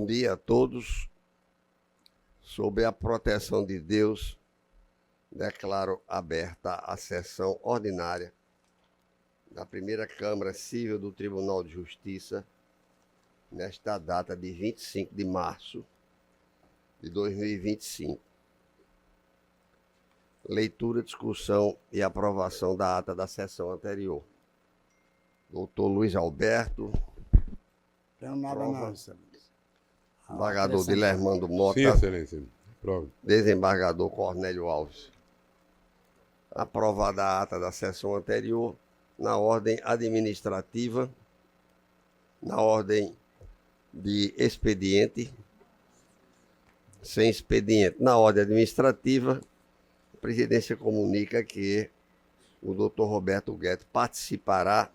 dia a todos. Sob a proteção de Deus, declaro aberta a sessão ordinária da primeira Câmara Civil do Tribunal de Justiça, nesta data de 25 de março de 2025. Leitura, discussão e aprovação da ata da sessão anterior. Doutor Luiz Alberto. Não, nada não, excelência. Desembargador Dilermando Mota. Sim, excelência. Prova. Desembargador Cornélio Alves. Aprovada a ata da sessão anterior, na ordem administrativa, na ordem de expediente, sem expediente, na ordem administrativa, a presidência comunica que o doutor Roberto Guedes participará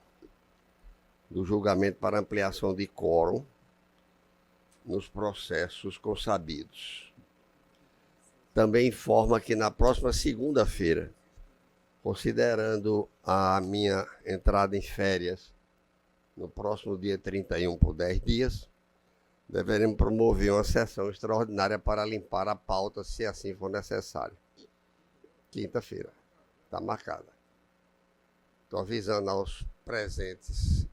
do julgamento para ampliação de quórum nos processos consabidos. Também informa que na próxima segunda-feira, considerando a minha entrada em férias no próximo dia 31 por 10 dias, deveremos promover uma sessão extraordinária para limpar a pauta, se assim for necessário. Quinta-feira, está marcada. Estou avisando aos presentes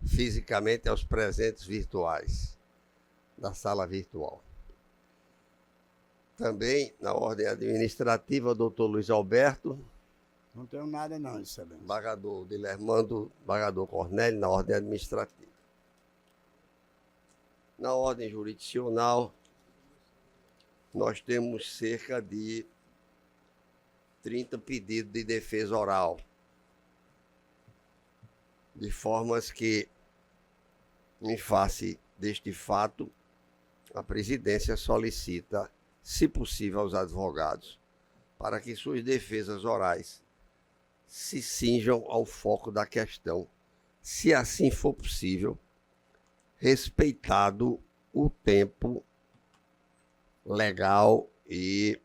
fisicamente, aos presentes virtuais da sala virtual. Também, na ordem administrativa, o doutor Luiz Alberto. Não tenho nada não, excelência. Desembargador Dilermando, desembargador Cornélio, na ordem administrativa. Na ordem jurisdicional, nós temos cerca de 30 pedidos de defesa oral, de formas que, em face deste fato, a presidência solicita, se possível, aos advogados, para que suas defesas orais se cinjam ao foco da questão, se assim for possível, respeitado o tempo legal e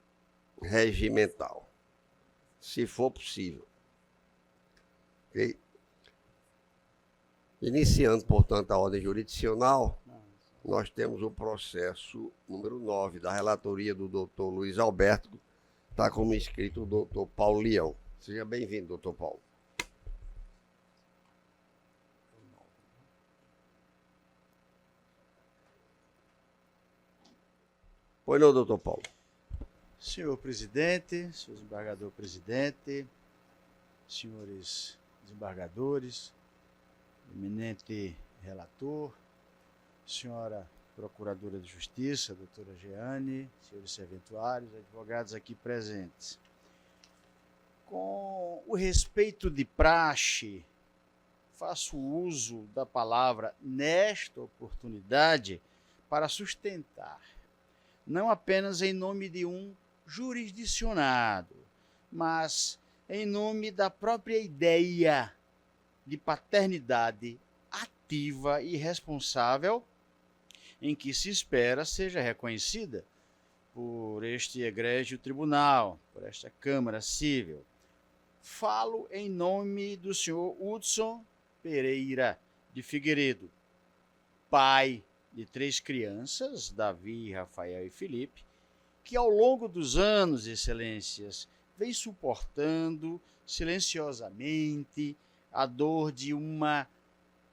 regimental, se for possível. Ok? Iniciando, portanto, a ordem jurisdicional, nós temos o processo número 9 da relatoria do doutor Luiz Alberto, está como inscrito o doutor Paulo Leão. Seja bem-vindo, doutor Paulo. Pois não, doutor Paulo. Senhor presidente, senhor desembargador-presidente, senhores desembargadores, eminente relator, senhora procuradora de justiça, doutora Jeane, senhores serventuários, advogados aqui presentes. Com o respeito de praxe, faço uso da palavra nesta oportunidade para sustentar, não apenas em nome de um jurisdicionado, mas em nome da própria ideia de paternidade ativa e responsável em que se espera seja reconhecida por este egrégio tribunal, por esta Câmara Civil. Falo em nome do senhor Hudson Pereira de Figueiredo, pai de 3 crianças, Davi, Rafael e Felipe, que ao longo dos anos, excelências, vem suportando silenciosamente a dor de uma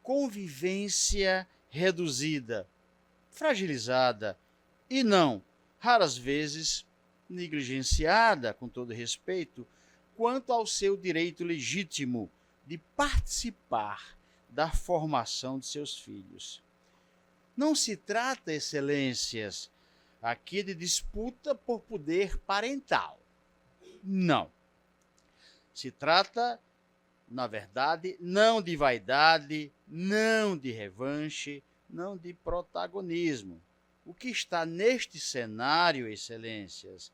convivência reduzida, fragilizada e não, raras vezes, negligenciada, com todo respeito, quanto ao seu direito legítimo de participar da formação de seus filhos. Não se trata, excelências, aqui de disputa por poder parental. Não. Se trata, na verdade, não de vaidade, não de revanche, não de protagonismo. O que está neste cenário, excelências,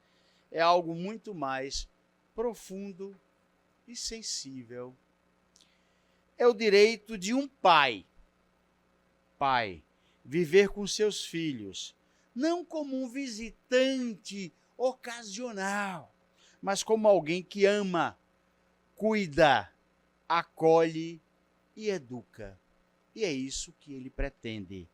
é algo muito mais profundo e sensível. É o direito de um pai viver com seus filhos, não como um visitante ocasional, mas como alguém que ama, cuida, acolhe e educa. E é isso que ele pretende.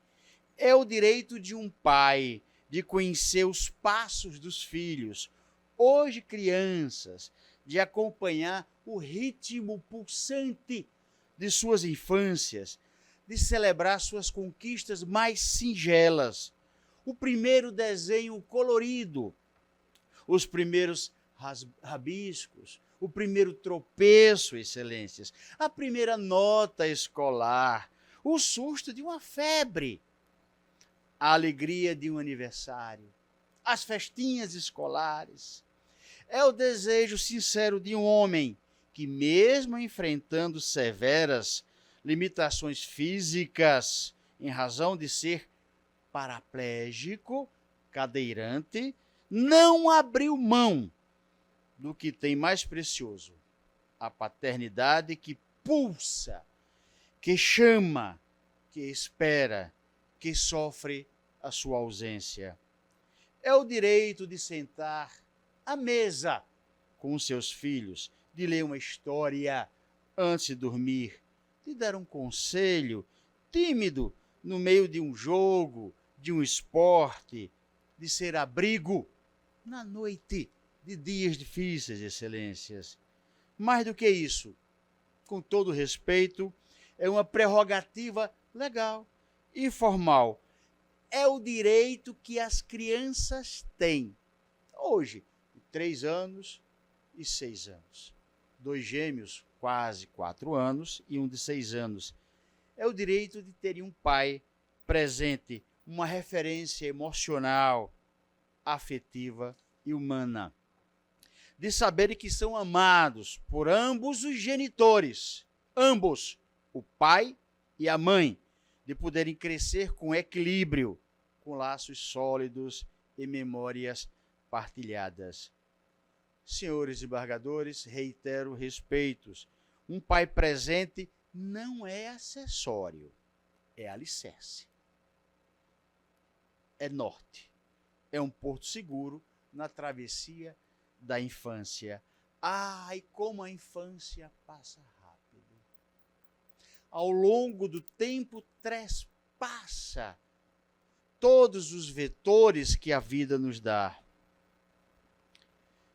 É o direito de um pai de conhecer os passos dos filhos, hoje crianças, de acompanhar o ritmo pulsante de suas infâncias, de celebrar suas conquistas mais singelas. O primeiro desenho colorido, os primeiros rabiscos, o primeiro tropeço, excelências, a primeira nota escolar, o susto de uma febre, a alegria de um aniversário, as festinhas escolares. É o desejo sincero de um homem que, mesmo enfrentando severas limitações físicas, em razão de ser paraplégico, cadeirante, não abriu mão do que tem mais precioso, a paternidade que pulsa, que chama, que espera, que sofre a sua ausência. É o direito de sentar à mesa com os seus filhos, de ler uma história antes de dormir, de dar um conselho tímido no meio de um jogo, de um esporte, de ser abrigo na noite de dias difíceis, excelências. Mais do que isso, com todo respeito, é uma prerrogativa legal e formal. É o direito que as crianças têm. Hoje, de 3 anos e 6 anos. 2 gêmeos, quase 4 anos, e um de 6 anos. É o direito de terem um pai presente, uma referência emocional, afetiva e humana. De saberem que são amados por ambos os genitores, ambos, o pai e a mãe, de poderem crescer com equilíbrio, com laços sólidos e memórias partilhadas. Senhores embargadores, reitero respeitos. Um pai presente não é acessório, é alicerce. É norte. É um porto seguro na travessia da infância. Ai, como a infância passa rápido. Ao longo do tempo, trespassa todos os vetores que a vida nos dá.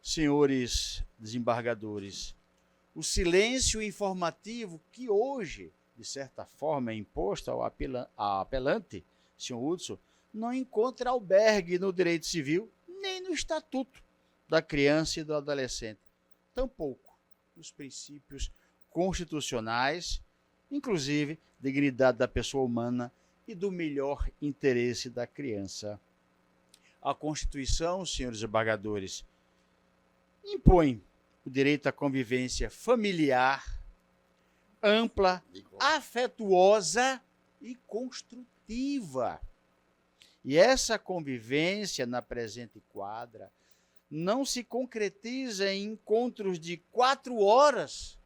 Senhores desembargadores, o silêncio informativo que hoje, de certa forma, é imposto ao apelante, senhor Hudson, não encontra albergue no direito civil, nem no estatuto da criança e do adolescente, tampouco nos princípios constitucionais, inclusive dignidade da pessoa humana e do melhor interesse da criança. A Constituição, senhores embargadores, impõe o direito à convivência familiar, ampla, afetuosa e construtiva. E essa convivência na presente quadra não se concretiza em encontros de 4 horas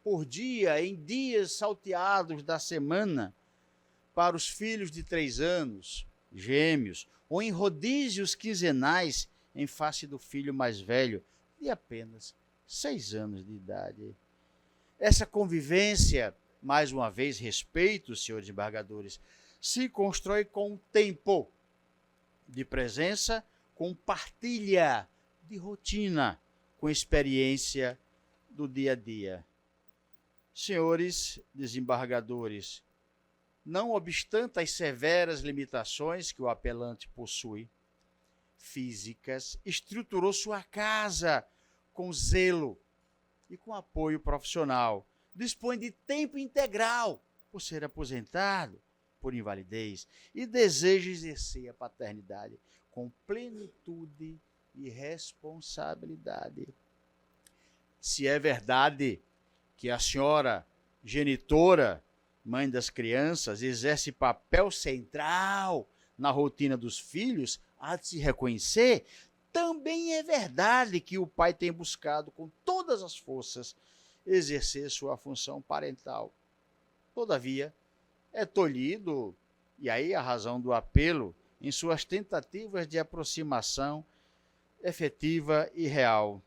por dia, em dias salteados da semana, para os filhos de 3 anos, gêmeos, ou em rodízios quinzenais em face do filho mais velho, de apenas 6 anos de idade. Essa convivência, mais uma vez, respeito, senhores embargadores, se constrói com tempo de presença, com partilha de rotina, com experiência do dia a dia. Senhores desembargadores, não obstante as severas limitações que o apelante possui, físicas, estruturou sua casa com zelo e com apoio profissional. Dispõe de tempo integral por ser aposentado por invalidez e deseja exercer a paternidade com plenitude e responsabilidade. Se é verdade que a senhora genitora, mãe das crianças, exerce papel central na rotina dos filhos, há de se reconhecer, também é verdade que o pai tem buscado com todas as forças exercer sua função parental. Todavia, é tolhido, e aí a razão do apelo, em suas tentativas de aproximação efetiva e real.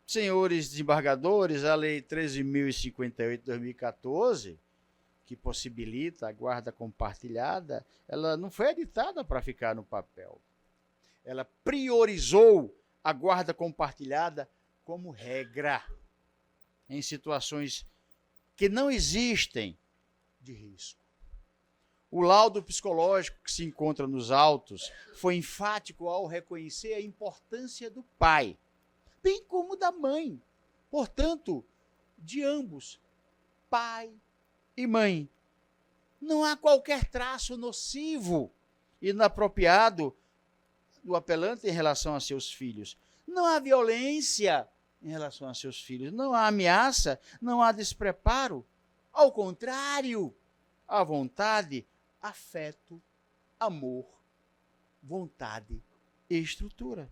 Senhores desembargadores, a Lei 13.058 de 2014, que possibilita a guarda compartilhada, ela não foi editada para ficar no papel. Ela priorizou a guarda compartilhada como regra em situações que não existem de risco. O laudo psicológico que se encontra nos autos foi enfático ao reconhecer a importância do pai, bem como da mãe. Portanto, de ambos, pai e mãe. Não há qualquer traço nocivo e inapropriado do apelante em relação a seus filhos. Não há violência em relação a seus filhos. Não há ameaça, não há despreparo. Ao contrário, há vontade, afeto, amor, vontade e estrutura.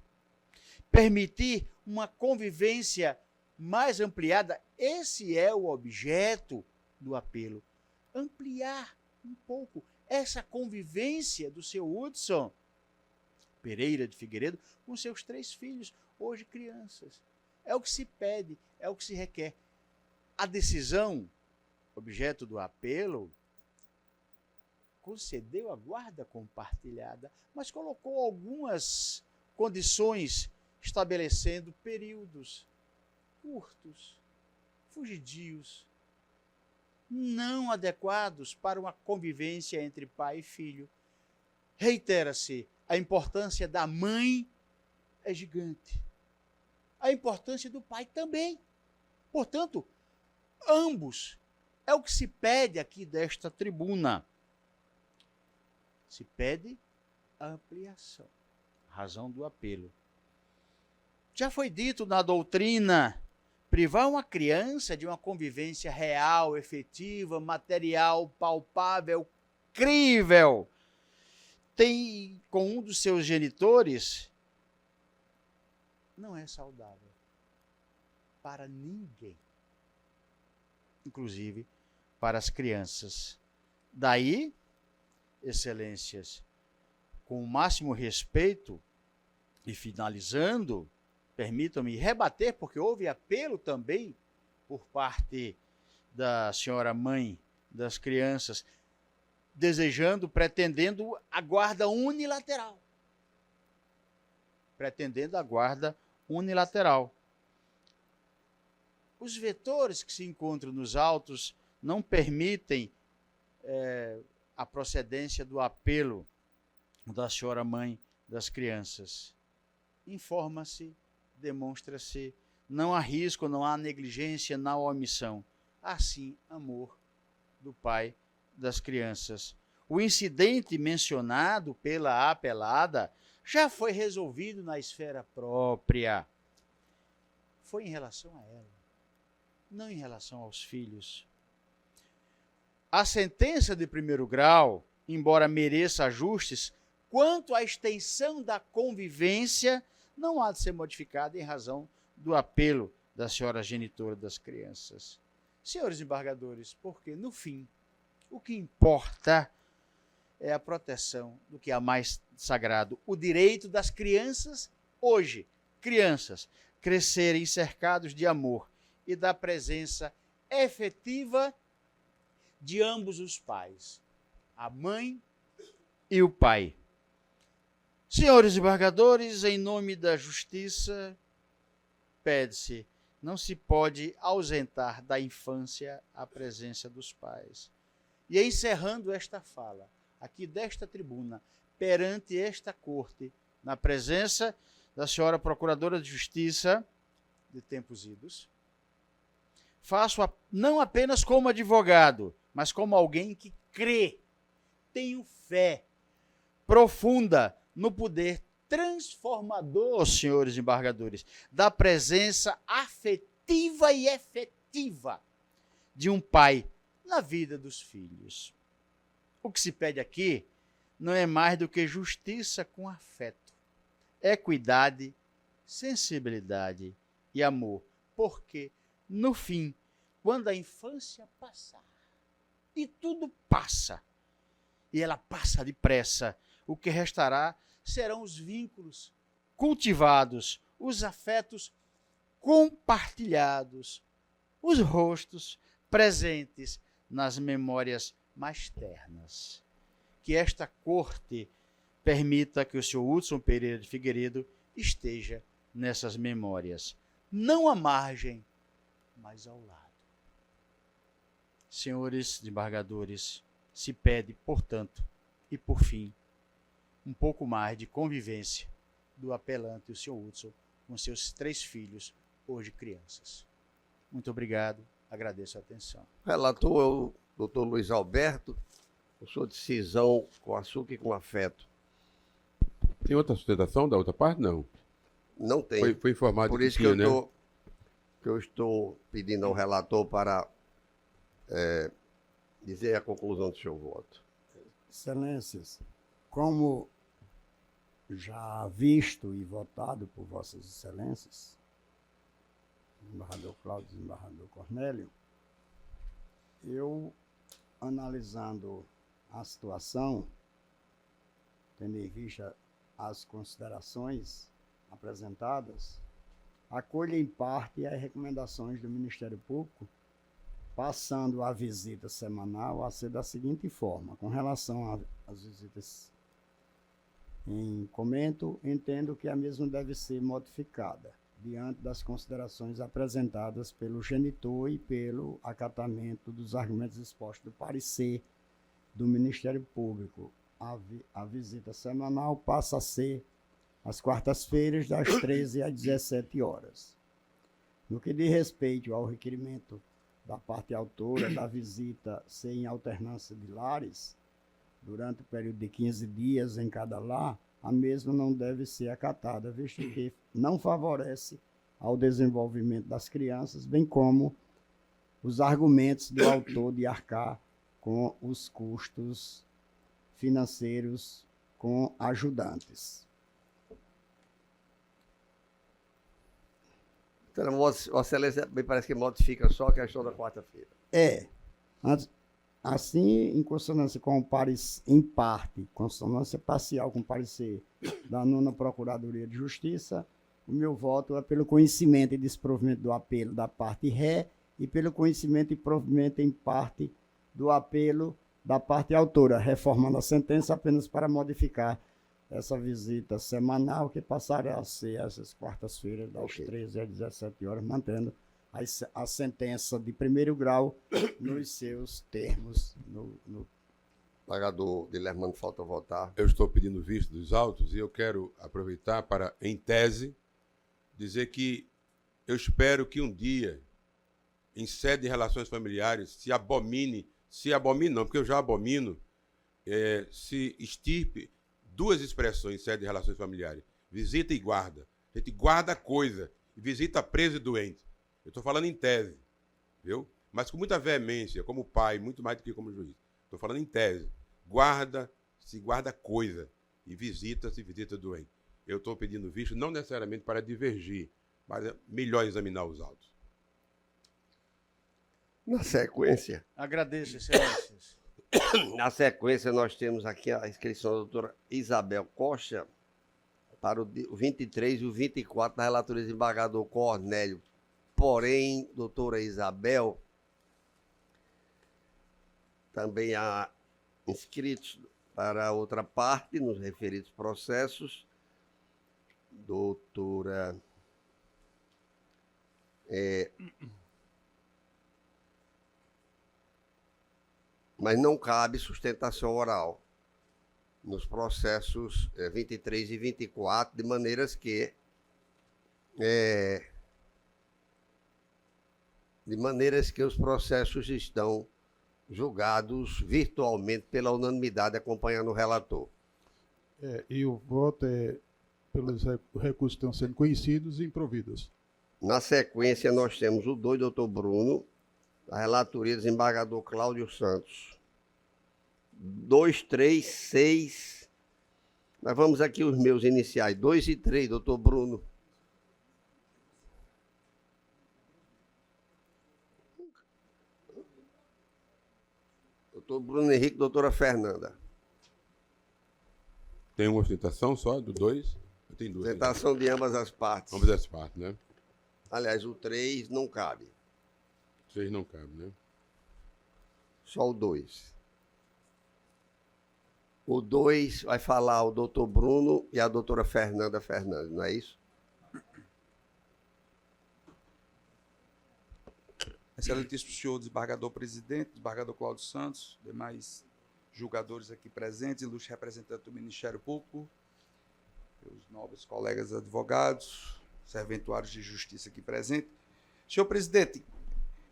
Permitir uma convivência mais ampliada, esse é o objeto do apelo. Ampliar um pouco essa convivência do seu Hudson Pereira de Figueiredo com seus 3 filhos, hoje crianças. É o que se pede, é o que se requer. A decisão, objeto do apelo, concedeu a guarda compartilhada, mas colocou algumas condições estabelecendo períodos curtos, fugidios, não adequados para uma convivência entre pai e filho. Reitera-se, a importância da mãe é gigante. A importância do pai também. Portanto, ambos é o que se pede aqui desta tribuna. Se pede a ampliação, razão do apelo. Já foi dito na doutrina, privar uma criança de uma convivência real, efetiva, material, palpável, crível, tem com um dos seus genitores, não é saudável para ninguém, inclusive para as crianças. Daí, excelências, com o máximo respeito e finalizando, permitam-me rebater, porque houve apelo também por parte da senhora mãe das crianças, desejando, pretendendo a guarda unilateral. Pretendendo a guarda unilateral. Os vetores que se encontram nos autos não permitem a procedência do apelo da senhora mãe das crianças. Informa-se, demonstra-se, não há risco, não há negligência, não há omissão. Assim, amor do pai das crianças. O incidente mencionado pela apelada já foi resolvido na esfera própria. Foi em relação a ela, não em relação aos filhos. A sentença de primeiro grau, embora mereça ajustes, quanto à extensão da convivência, não há de ser modificada em razão do apelo da senhora genitora das crianças. Senhores embargadores, porque, no fim, o que importa é a proteção do que há mais sagrado, o direito das crianças, hoje, crianças, crescerem cercados de amor e da presença efetiva de ambos os pais, a mãe e o pai. Senhores embargadores, em nome da justiça, pede-se, não se pode ausentar da infância a presença dos pais. E encerrando esta fala, aqui desta tribuna, perante esta corte, na presença da senhora Procuradora de Justiça, de tempos idos, faço não apenas como advogado, mas como alguém que crê, tenho fé profunda no poder transformador, senhores embargadores, da presença afetiva e efetiva de um pai na vida dos filhos. O que se pede aqui não é mais do que justiça com afeto, equidade, sensibilidade e amor, porque, no fim, quando a infância passar, e tudo passa, e ela passa depressa, o que restará serão os vínculos cultivados, os afetos compartilhados, os rostos presentes nas memórias mais ternas. Que esta corte permita que o senhor Hudson Pereira de Figueiredo esteja nessas memórias, não à margem, mas ao lado. Senhores desembargadores, se pede, portanto, e por fim, um pouco mais de convivência do apelante, o senhor Hudson, com seus 3 filhos, hoje crianças. Muito obrigado, agradeço a atenção. Relator é o doutor Luiz Alberto, por sua decisão com açúcar e com afeto. Tem outra sustentação da outra parte? Não. Não tem. Foi informado Por que isso tinha, que eu estou pedindo ao relator para dizer a conclusão do seu voto. Excelências, como já visto e votado por Vossas Excelências, desembargador Cláudio e desembargador Cornélio, eu, analisando a situação, tendo em vista as considerações apresentadas, acolho em parte as recomendações do Ministério Público, passando a visita semanal a ser da seguinte forma: com relação às visitas em comento, entendo que a mesma deve ser modificada, diante das considerações apresentadas pelo genitor e pelo acatamento dos argumentos expostos do parecer do Ministério Público. A visita semanal passa a ser às quartas-feiras, das 13 às 17 horas. No que diz respeito ao requerimento da parte autora da visita ser em alternância de lares, durante o período de 15 dias em cada lar, a mesma não deve ser acatada, visto que não favorece ao desenvolvimento das crianças, bem como os argumentos do autor de arcar com os custos financeiros com ajudantes. Então, Vossa Excelência, me parece que modifica só a questão da quarta-feira. Assim, em consonância com o parecer, em parte, consonância parcial com o parecer da 9ª Procuradoria de Justiça, o meu voto é pelo conhecimento e desprovimento do apelo da parte ré e pelo conhecimento e provimento em parte do apelo da parte autora, reformando a sentença apenas para modificar essa visita semanal, que passará a ser essas quartas-feiras, das 13 às 17 horas, mantendo a sentença de primeiro grau nos seus termos. Pagador Guilherme, falta votar. Eu estou pedindo vista dos autos e eu quero aproveitar para, em tese, dizer que eu espero que um dia, em sede de relações familiares, se abomine não, porque eu já abomino, se extirpe 2 expressões em sede de relações familiares: visita e guarda. A gente guarda coisa e visita preso e doente. Eu estou falando em tese, viu? Mas com muita veemência, como pai, muito mais do que como juiz. Estou falando em tese. Se guarda coisa e se visita doente. Eu estou pedindo visto não necessariamente para divergir, mas é melhor examinar os autos. Na sequência, Agradeço, excelências. nós temos aqui a inscrição da doutora Isabel Costa para o 23 e o 24 da relatoria do desembargador Cornélio. Porém, doutora Isabel, também há inscritos para outra parte nos referidos processos. Doutora mas não cabe sustentação oral nos processos 23 e 24, de maneiras que os processos estão julgados virtualmente pela unanimidade, acompanhando o relator. E o voto é pelos recursos que estão sendo conhecidos e improvidos. Na sequência, nós temos o 2, doutor Bruno, da relatoria do desembargador Cláudio Santos. 2, 3, 6. Nós vamos aqui os meus iniciais. 2 e 3, doutor Bruno. Doutor Bruno Henrique, doutora Fernanda. Tem uma ostentação só do 2? Tem 2. Ostentação de ambas as partes. Ambas as partes, né? Aliás, o 3 não cabe. 3 não cabe, né? Só o 2. O 2 vai falar o doutor Bruno e a doutora Fernanda Fernandes, não é isso? Excelentíssimo senhor desembargador presidente, desembargador Cláudio Santos, demais julgadores aqui presentes, ilustre representante do Ministério Público, meus nobres colegas advogados, serventuários de justiça aqui presentes. Senhor presidente,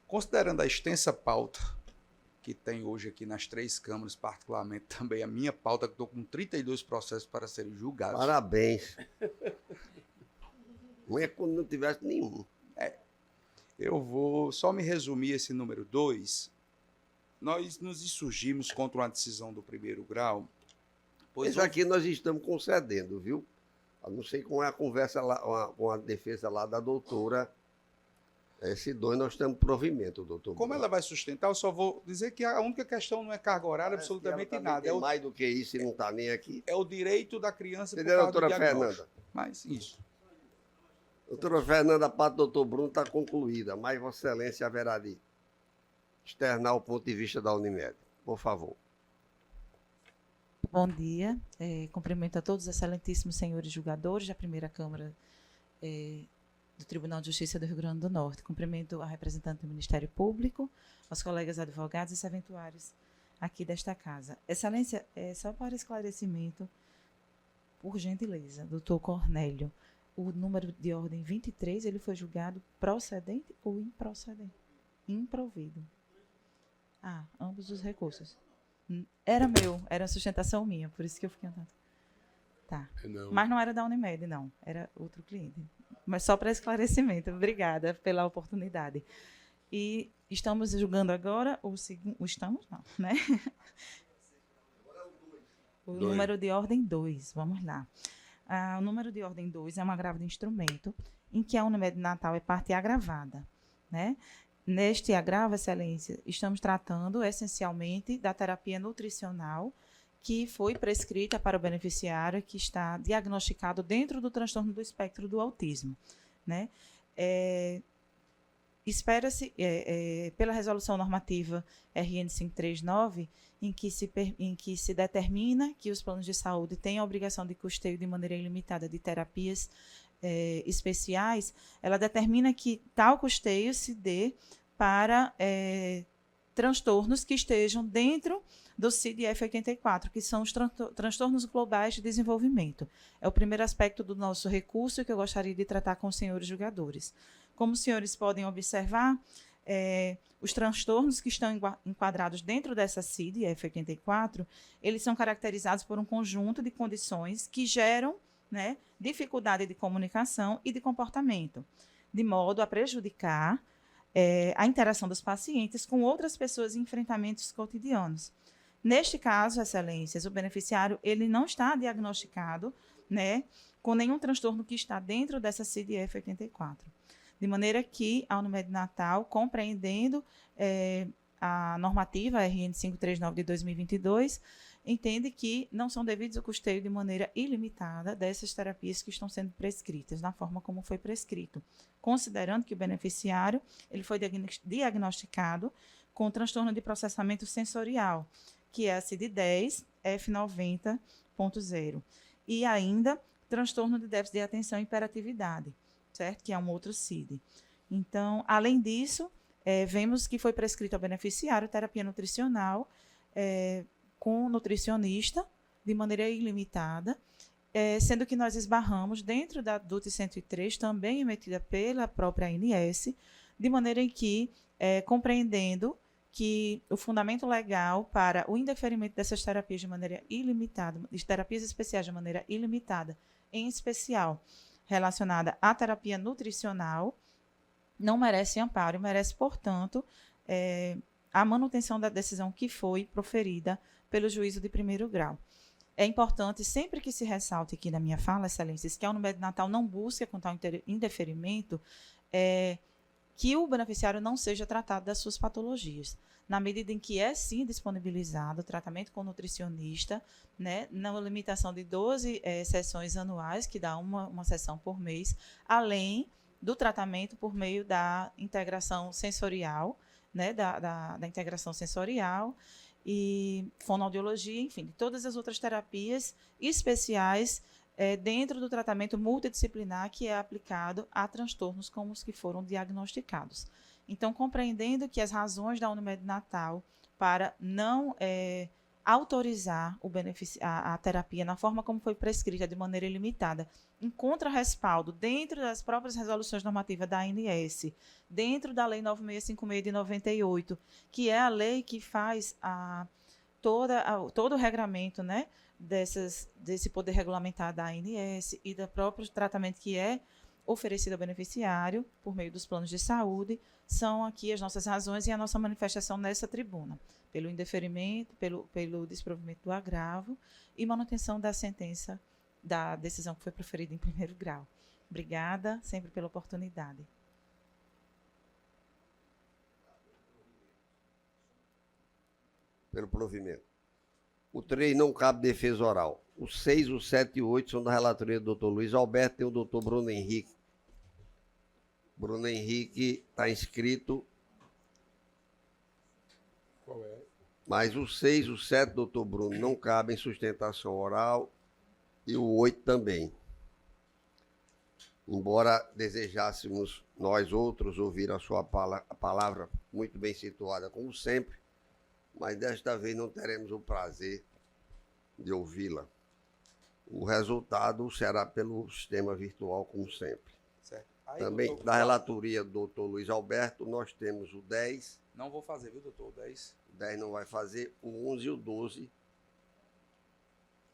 considerando a extensa pauta que tem hoje aqui nas 3 câmaras, particularmente também a minha pauta, que estou com 32 processos para serem julgados. Parabéns. Não é quando não tivesse nenhum. Eu vou só me resumir esse número 2. Nós nos insurgimos contra uma decisão do primeiro grau. Pois Isso aqui nós estamos concedendo, viu? Eu não sei como é a conversa lá, com a defesa lá da doutora. Esse 2 nós estamos provimento, doutor. Como ela vai sustentar, eu só vou dizer que a única questão não é carga horária, absolutamente ela nada. Tem mais do que isso e não está nem aqui. É o direito da criança por Entendeu, causa do doutora diagnóstico. Fernanda? Mas isso. Doutora Fernanda, a parte do doutor Bruno está concluída, mas Vossa Excelência haverá de externar o ponto de vista da Unimed. Por favor. Bom dia. Cumprimento a todos os excelentíssimos senhores julgadores da primeira Câmara do Tribunal de Justiça do Rio Grande do Norte. Cumprimento a representante do Ministério Público, aos colegas advogados e serventuários aqui desta casa. Excelência, só para esclarecimento, por gentileza, doutor Cornélio, o número de ordem 23, ele foi julgado procedente ou improcedente? Improvido. Ambos os recursos. Era sustentação minha, por isso que eu fiquei andando. Tá. Não. Mas não era da Unimed, não. Era outro cliente. Mas só para esclarecimento. Obrigada pela oportunidade. E estamos julgando agora o segundo... Estamos? Não, né? O número de ordem 2. Vamos lá. O número de ordem 2 é um agravo de instrumento em que a Unimed Natal é parte agravada, né? Neste agravo, Excelência, estamos tratando essencialmente da terapia nutricional que foi prescrita para o beneficiário que está diagnosticado dentro do transtorno do espectro do autismo, né? Espera-se, pela resolução normativa RN 539, em que se determina que os planos de saúde têm a obrigação de custeio de maneira ilimitada de terapias especiais, ela determina que tal custeio se dê para transtornos que estejam dentro do CID-F 84, que são os transtornos globais de desenvolvimento. É o primeiro aspecto do nosso recurso que eu gostaria de tratar com os senhores julgadores. Como os senhores podem observar, os transtornos que estão enquadrados dentro dessa CID-F 84, eles são caracterizados por um conjunto de condições que geram, né, dificuldade de comunicação e de comportamento, de modo a prejudicar a interação dos pacientes com outras pessoas em enfrentamentos cotidianos. Neste caso, Excelências, o beneficiário ele não está diagnosticado, né, com nenhum transtorno que está dentro dessa CID-F 84. De maneira que a Unimed Natal, compreendendo a normativa RN 539 de 2022, entende que não são devidos o custeio de maneira ilimitada dessas terapias que estão sendo prescritas, na forma como foi prescrito, considerando que o beneficiário ele foi diagnosticado com transtorno de processamento sensorial, que é a CID-10 F90.0, e ainda transtorno de déficit de atenção e hiperatividade, certo? Que é um outro CID. Então, além disso, vemos que foi prescrito ao beneficiário terapia nutricional com nutricionista de maneira ilimitada, sendo que nós esbarramos dentro da DUT 103, também emitida pela própria ANS, de maneira em que, compreendendo que o fundamento legal para o indeferimento dessas terapias de maneira ilimitada, de terapias especiais de maneira ilimitada, em especial relacionada à terapia nutricional, não merece amparo e merece, portanto, a manutenção da decisão que foi proferida pelo juízo de primeiro grau. É importante, sempre que se ressalte aqui na minha fala, Excelências, que a Unimed Natal não busque com tal indeferimento, que o beneficiário não seja tratado das suas patologias, na medida em que é sim disponibilizado o tratamento com nutricionista, né, na limitação de 12 sessões anuais, que dá uma sessão por mês, além do tratamento por meio da integração sensorial né, da integração sensorial e fonoaudiologia, enfim, de todas as outras terapias especiais dentro do tratamento multidisciplinar que é aplicado a transtornos como os que foram diagnosticados. Então, compreendendo que as razões da Unimed Natal para não autorizar a terapia na forma como foi prescrita de maneira ilimitada, encontra respaldo dentro das próprias resoluções normativas da ANS, dentro da Lei 9656 de 98, que é a lei que faz todo o regramento, né, desse poder regulamentar da ANS e do próprio tratamento que é oferecido ao beneficiário por meio dos planos de saúde, são aqui as nossas razões e a nossa manifestação nessa tribuna, pelo indeferimento, pelo desprovimento do agravo e manutenção da sentença da decisão que foi proferida em primeiro grau. Obrigada sempre pela oportunidade. Pelo provimento. O 3 não cabe defesa oral. O 6, o 7 e o 8 são da relatoria do Dr. Luiz Alberto e o Dr. Bruno Henrique. Bruno Henrique está inscrito. Qual é? Mas o 6, o 7, Dr. Bruno, não cabe em sustentação oral e o 8 também. Embora desejássemos nós outros ouvir a sua palavra muito bem situada, como sempre, mas desta vez não teremos o prazer de ouvi-la. O resultado será pelo sistema virtual, como sempre. Certo. Aí, Também, doutor, da relatoria do Dr. Luiz Alberto, nós temos o 10, Não vou fazer, viu, doutor? 10. o 10 não vai fazer, o 11 e o 12.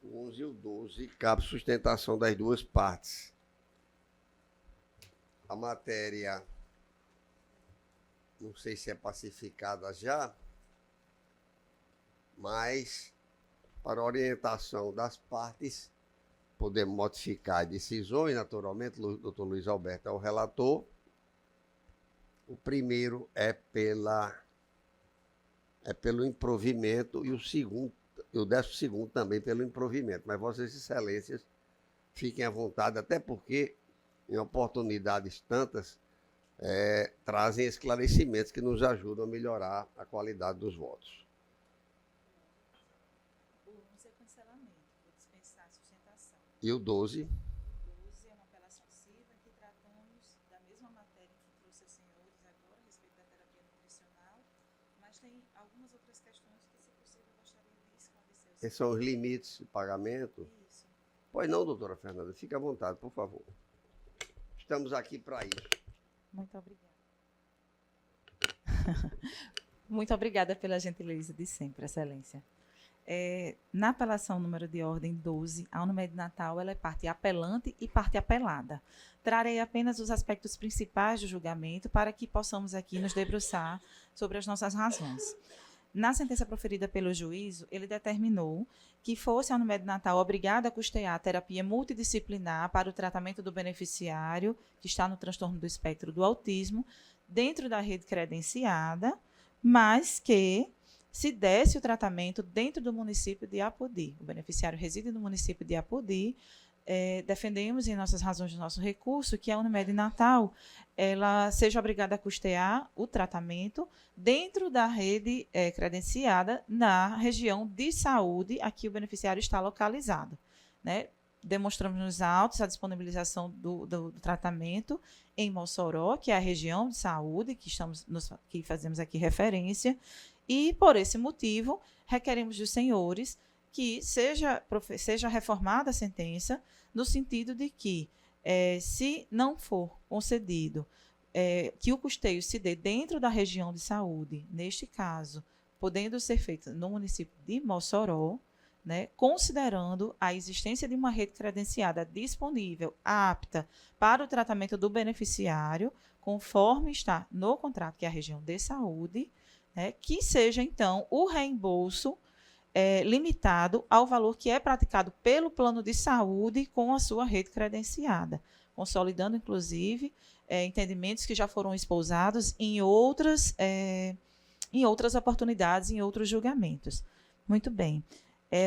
O 11 e o 12 cabe sustentação das duas partes. A matéria, não sei se é pacificada já, mas para orientação das partes, podemos modificar decisões, naturalmente, o doutor Luiz Alberto é o relator. O primeiro é pelo improvimento e o 12º também pelo improvimento. Mas Vossas Excelências fiquem à vontade, até porque, em oportunidades tantas, trazem esclarecimentos que nos ajudam a melhorar a qualidade dos votos. E o 12? O 12 é uma apelação civil que tratamos da mesma matéria que trouxe os senhores agora, a respeito da terapia nutricional, mas tem algumas outras questões que, se possível, eu gostaria de esclarecer. Esses são os limites de pagamento? Isso. Pois não, doutora Fernanda, fique à vontade, por favor. Estamos aqui para isso. Muito obrigada. Muito obrigada pela gentileza de sempre, Excelência. Na apelação número de ordem 12, a Unimed Natal ela é parte apelante e parte apelada. Trarei apenas os aspectos principais do julgamento para que possamos aqui nos debruçar sobre as nossas razões. Na sentença proferida pelo juízo, ele determinou que fosse a Unimed Natal obrigada a custear a terapia multidisciplinar para o tratamento do beneficiário que está no transtorno do espectro do autismo, dentro da rede credenciada, mas que se desse o tratamento dentro do município de Apodi. O beneficiário reside no município de Apodi. Defendemos em nossas razões do nosso recurso que a Unimed Natal ela seja obrigada a custear o tratamento dentro da rede credenciada na região de saúde a que o beneficiário está localizado, né? Demonstramos nos autos a disponibilização do tratamento em Mossoró, que é a região de saúde que fazemos aqui referência, e, por esse motivo, requeremos dos senhores que seja reformada a sentença, no sentido de que, se não for concedido que o custeio se dê dentro da região de saúde, neste caso, podendo ser feito no município de Mossoró, né, considerando a existência de uma rede credenciada disponível, apta para o tratamento do beneficiário, conforme está no contrato, que é a região de saúde, que seja, então, o reembolso limitado ao valor que é praticado pelo plano de saúde com a sua rede credenciada, consolidando, inclusive, entendimentos que já foram esposados em outras oportunidades, em outros julgamentos. Muito bem.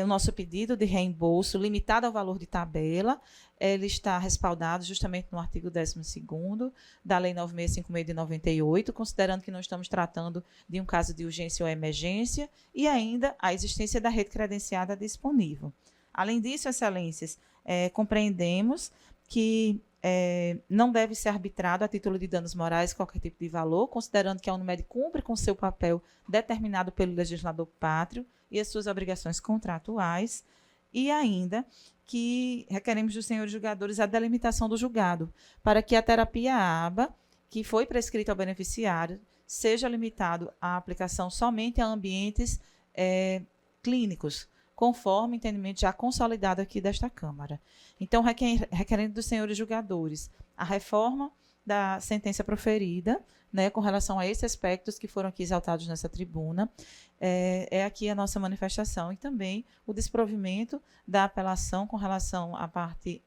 o nosso pedido de reembolso, limitado ao valor de tabela, ele está respaldado justamente no artigo 12º da Lei 9656 de 98, considerando que não estamos tratando de um caso de urgência ou emergência, e ainda a existência da rede credenciada disponível. Além disso, excelências, compreendemos que não deve ser arbitrado a título de danos morais qualquer tipo de valor, considerando que a Unimed cumpre com seu papel determinado pelo legislador pátrio e as suas obrigações contratuais, e ainda que requeremos dos senhores julgadores a delimitação do julgado, para que a terapia ABA, que foi prescrita ao beneficiário, seja limitado à aplicação somente a ambientes clínicos, conforme o entendimento já consolidado aqui desta Câmara. Então, requerendo dos senhores julgadores a reforma da sentença proferida, né, com relação a esses aspectos que foram aqui exaltados nessa tribuna, aqui a nossa manifestação, e também o desprovimento da apelação com relação à parte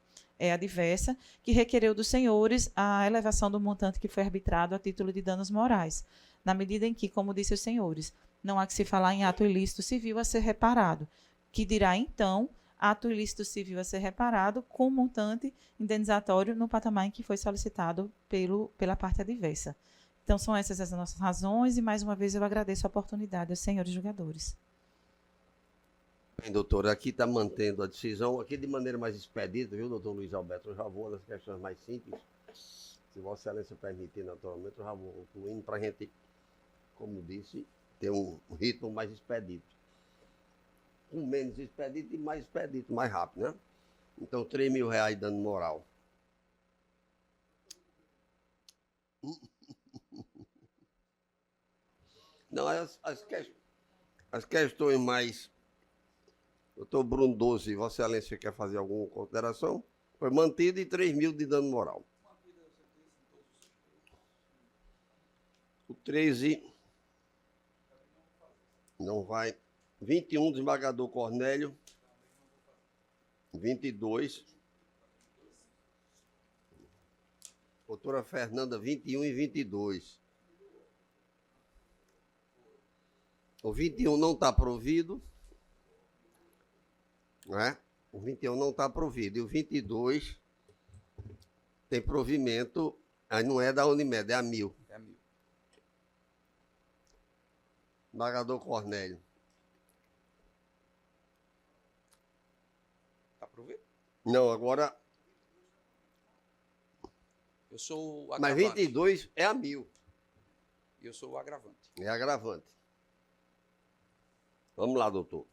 adversa, que requereu dos senhores a elevação do montante que foi arbitrado a título de danos morais, na medida em que, como disse os senhores, não há que se falar em ato ilícito civil a ser reparado, que dirá, então, ato ilícito civil a ser reparado com montante indenizatório no patamar em que foi solicitado pela parte adversa. Então, são essas as nossas razões, e, mais uma vez, eu agradeço a oportunidade aos senhores julgadores. Bem, doutor, aqui está mantendo a decisão, aqui de maneira mais expedita, viu, doutor Luiz Alberto? Eu já vou nas questões mais simples. Se Vossa Excelência permitir, naturalmente, eu já vou concluindo para a gente, como disse, ter um ritmo mais expedito. Com menos expedito e mais expedito, mais rápido, né? Então, R$3.000 de dano moral. Não, as questões mais... Doutor Bruno Doce, Vossa Excelência quer fazer alguma consideração? Foi mantido e 3.000 de dano moral. O 13 não vai. 21, desembargador Cornélio. 22. Doutora Fernanda, 21 e 22. O 21 não está provido. Né? O 21 não está provido. E o 22 tem provimento, aí não é da Unimed, é a 1.000. É 1.000. Desembargador Cornélio. Está provido? Não, agora... Eu sou o Mas agravante. 22 é a 1.000. Eu sou o agravante. É agravante. Vamos lá, doutor.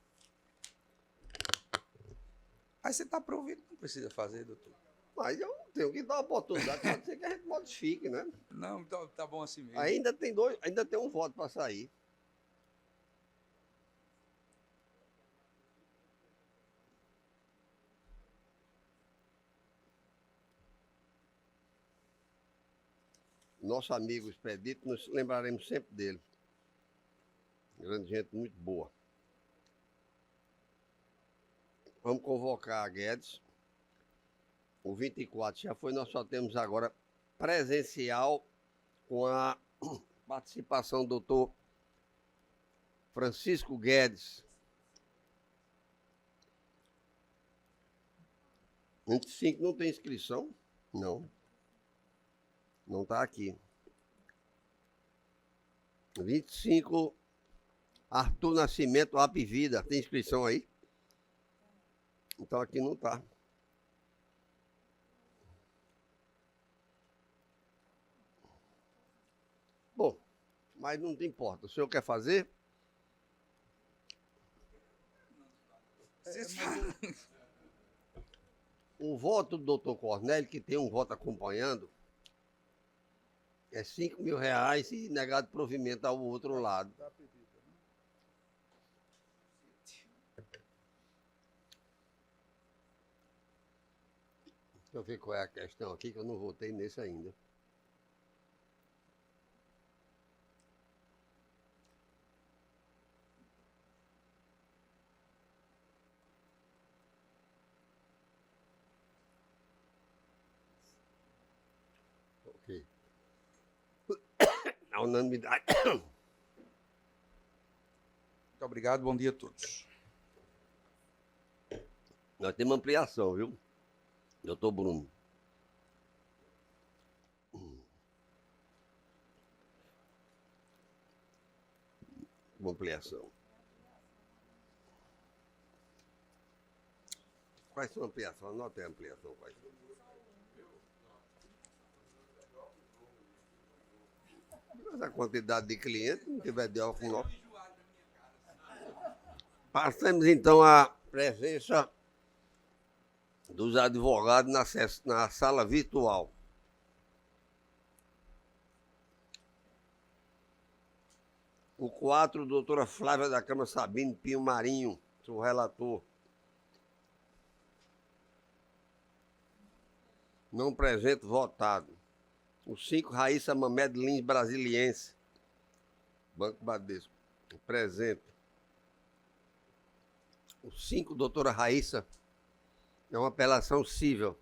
Aí você está provido, não precisa fazer, doutor. Mas eu tenho que dar a oportunidade, pode ser que a gente modifique, né? Não, tá bom assim mesmo. Ainda tem um voto para sair. Nosso amigo Expedito, nos lembraremos sempre dele. Grande gente, muito boa. Vamos convocar a Guedes. O 24 já foi, nós só temos agora presencial com a participação do doutor Francisco Guedes. 25 não tem inscrição? Não. Não está aqui. 25, Arthur Nascimento, Apivida. Tem inscrição aí? Então aqui não está. Bom, mas não importa. O senhor quer fazer? O voto do doutor Cornélio, que tem um voto acompanhando, é R$5.000 e negado provimento ao outro lado. Deixa eu ver qual é a questão aqui, que eu não votei nesse ainda. Ok. A unanimidade. Muito obrigado, bom dia a todos. Nós temos ampliação, viu? Doutor Bruno. Uma ampliação. Quais são a ampliação? Anota a ampliação. Quais são? Mas a quantidade de clientes não tiver de álcool nosso. Passamos então a presença dos advogados na sala virtual. O 4, doutora Flávia da Câmara Sabine Pinho Marinho, seu relator. Não presente, votado. O 5, Raíssa Mamed Lins Brasiliense, Banco Bradesco, presente. O 5, doutora Raíssa, é uma apelação cível.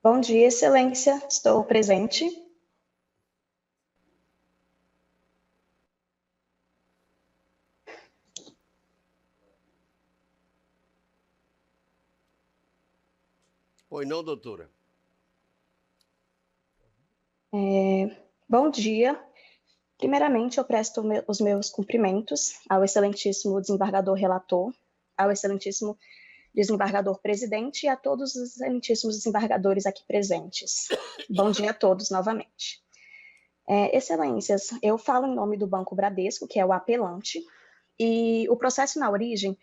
Bom dia, Excelência. Estou presente. Pois não, doutora? Bom dia. Primeiramente, eu presto os meus cumprimentos ao excelentíssimo desembargador relator, ao excelentíssimo desembargador presidente e a todos os excelentíssimos desembargadores aqui presentes. Bom dia a todos novamente. Excelências, eu falo em nome do Banco Bradesco, que é o apelante, e o processo na origem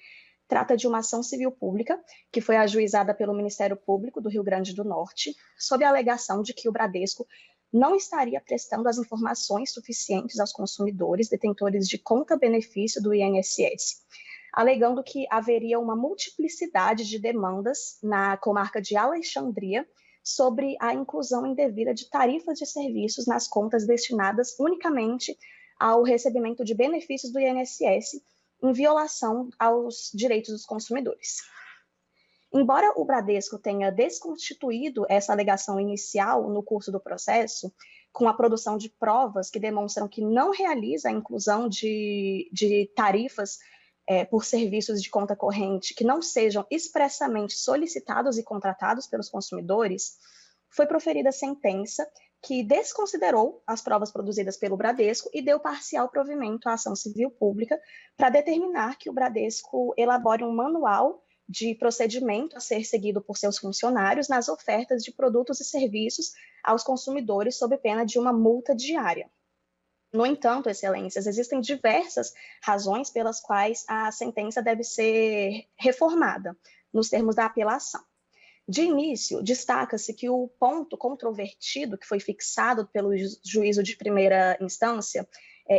trata de uma ação civil pública que foi ajuizada pelo Ministério Público do Rio Grande do Norte, sob a alegação de que o Bradesco não estaria prestando as informações suficientes aos consumidores detentores de conta-benefício do INSS, alegando que haveria uma multiplicidade de demandas na comarca de Alexandria sobre a inclusão indevida de tarifas de serviços nas contas destinadas unicamente ao recebimento de benefícios do INSS, em violação aos direitos dos consumidores. Embora o Bradesco tenha desconstituído essa alegação inicial no curso do processo, com a produção de provas que demonstram que não realiza a inclusão de tarifas por serviços de conta corrente que não sejam expressamente solicitados e contratados pelos consumidores, foi proferida sentença que desconsiderou as provas produzidas pelo Bradesco e deu parcial provimento à ação civil pública para determinar que o Bradesco elabore um manual de procedimento a ser seguido por seus funcionários nas ofertas de produtos e serviços aos consumidores sob pena de uma multa diária. No entanto, excelências, existem diversas razões pelas quais a sentença deve ser reformada, nos termos da apelação. De início, destaca-se que o ponto controvertido que foi fixado pelo juízo de primeira instância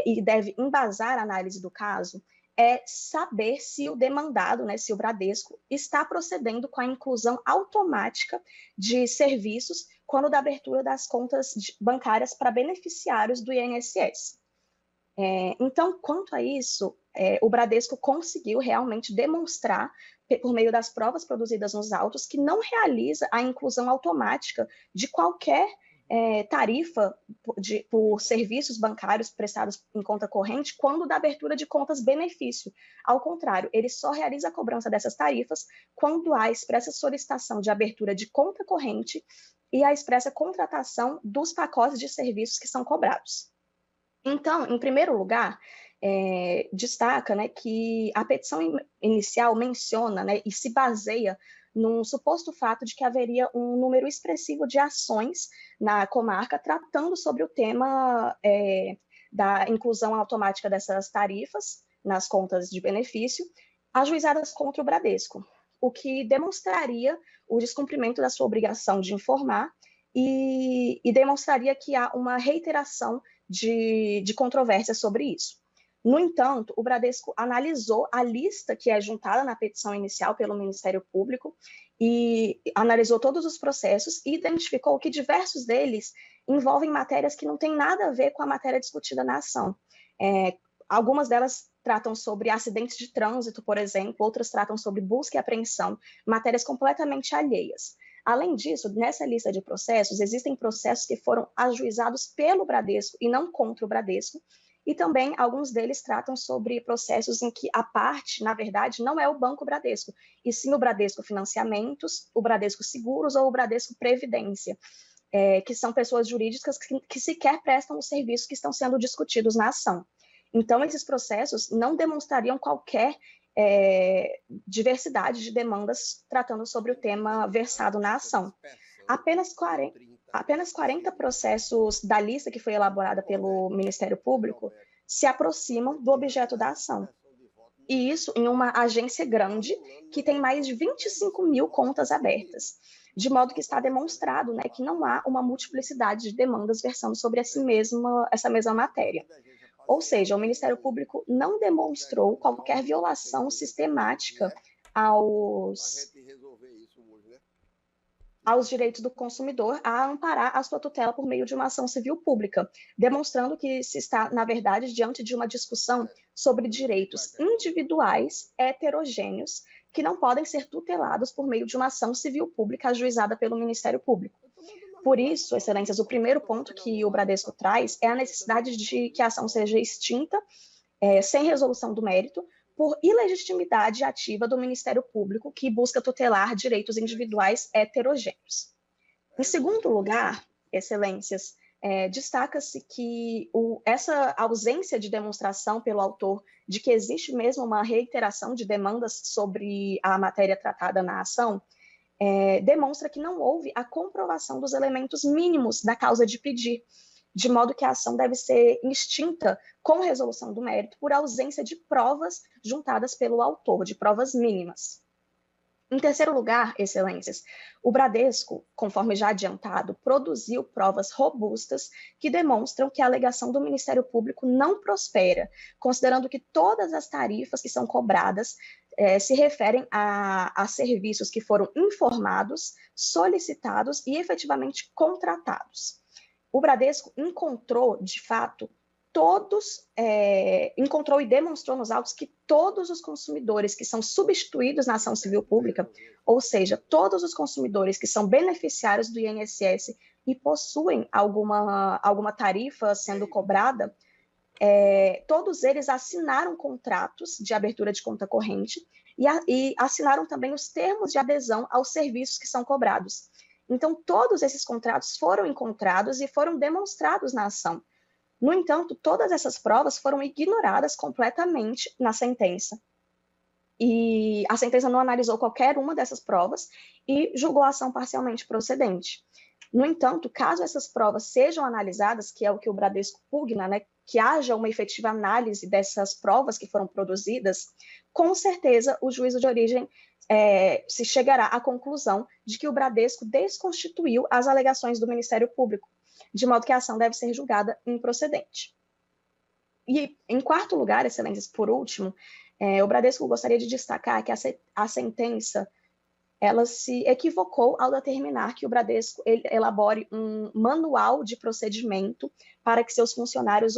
e deve embasar a análise do caso é saber se o demandado, se o Bradesco, está procedendo com a inclusão automática de serviços quando da abertura das contas bancárias para beneficiários do INSS. Então, quanto a isso, o Bradesco conseguiu realmente demonstrar, por meio das provas produzidas nos autos, que não realiza a inclusão automática de qualquer tarifa por serviços bancários prestados em conta corrente quando da abertura de contas benefício. Ao contrário, ele só realiza a cobrança dessas tarifas quando há expressa solicitação de abertura de conta corrente e a expressa contratação dos pacotes de serviços que são cobrados. Então, em primeiro lugar, destaca que a petição inicial menciona e se baseia num suposto fato de que haveria um número expressivo de ações na comarca tratando sobre o tema da inclusão automática dessas tarifas nas contas de benefício, ajuizadas contra o Bradesco, o que demonstraria o descumprimento da sua obrigação de informar e demonstraria que há uma reiteração de controvérsia sobre isso. No entanto, o Bradesco analisou a lista que é juntada na petição inicial pelo Ministério Público e analisou todos os processos e identificou que diversos deles envolvem matérias que não têm nada a ver com a matéria discutida na ação. Algumas delas tratam sobre acidentes de trânsito, por exemplo, outras tratam sobre busca e apreensão, matérias completamente alheias. Além disso, nessa lista de processos, existem processos que foram ajuizados pelo Bradesco e não contra o Bradesco, e também alguns deles tratam sobre processos em que a parte, na verdade, não é o Banco Bradesco, e sim o Bradesco Financiamentos, o Bradesco Seguros ou o Bradesco Previdência, que são pessoas jurídicas que sequer prestam os serviços que estão sendo discutidos na ação. Então, esses processos não demonstrariam qualquer diversidade de demandas tratando sobre o tema versado na ação. Apenas 40 processos da lista que foi elaborada pelo Ministério Público se aproximam do objeto da ação. E isso em uma agência grande que tem mais de 25 mil contas abertas. De modo que está demonstrado, né, que não há uma multiplicidade de demandas versando sobre essa mesma matéria. Ou seja, o Ministério Público não demonstrou qualquer violação sistemática aos direitos do consumidor a amparar a sua tutela por meio de uma ação civil pública, demonstrando que se está, na verdade, diante de uma discussão sobre direitos individuais, heterogêneos, que não podem ser tutelados por meio de uma ação civil pública ajuizada pelo Ministério Público. Por isso, Excelências, o primeiro ponto que o Bradesco traz é a necessidade de que a ação seja extinta, sem resolução do mérito, por ilegitimidade ativa do Ministério Público, que busca tutelar direitos individuais heterogêneos. Em segundo lugar, Excelências, destaca-se que essa ausência de demonstração pelo autor de que existe mesmo uma reiteração de demandas sobre a matéria tratada na ação, demonstra que não houve a comprovação dos elementos mínimos da causa de pedir, de modo que a ação deve ser extinta com resolução do mérito por ausência de provas juntadas pelo autor, de provas mínimas. Em terceiro lugar, Excelências, o Bradesco, conforme já adiantado, produziu provas robustas que demonstram que a alegação do Ministério Público não prospera, considerando que todas as tarifas que são cobradas se referem a serviços que foram informados, solicitados e efetivamente contratados. O Bradesco encontrou, de fato, encontrou e demonstrou nos autos que todos os consumidores que são substituídos na ação civil pública, ou seja, todos os consumidores que são beneficiários do INSS e possuem alguma tarifa sendo cobrada, todos eles assinaram contratos de abertura de conta corrente e assinaram também os termos de adesão aos serviços que são cobrados. Então, todos esses contratos foram encontrados e foram demonstrados na ação. No entanto, todas essas provas foram ignoradas completamente na sentença. E a sentença não analisou qualquer uma dessas provas e julgou a ação parcialmente procedente. No entanto, caso essas provas sejam analisadas, que é o que o Bradesco pugna, né, que haja uma efetiva análise dessas provas que foram produzidas, com certeza o juízo de origem se chegará à conclusão de que o Bradesco desconstituiu as alegações do Ministério Público, de modo que a ação deve ser julgada improcedente. E, em quarto lugar, Excelências, por último, o Bradesco gostaria de destacar que a sentença ela se equivocou ao determinar que o Bradesco elabore um manual de procedimento para que seus funcionários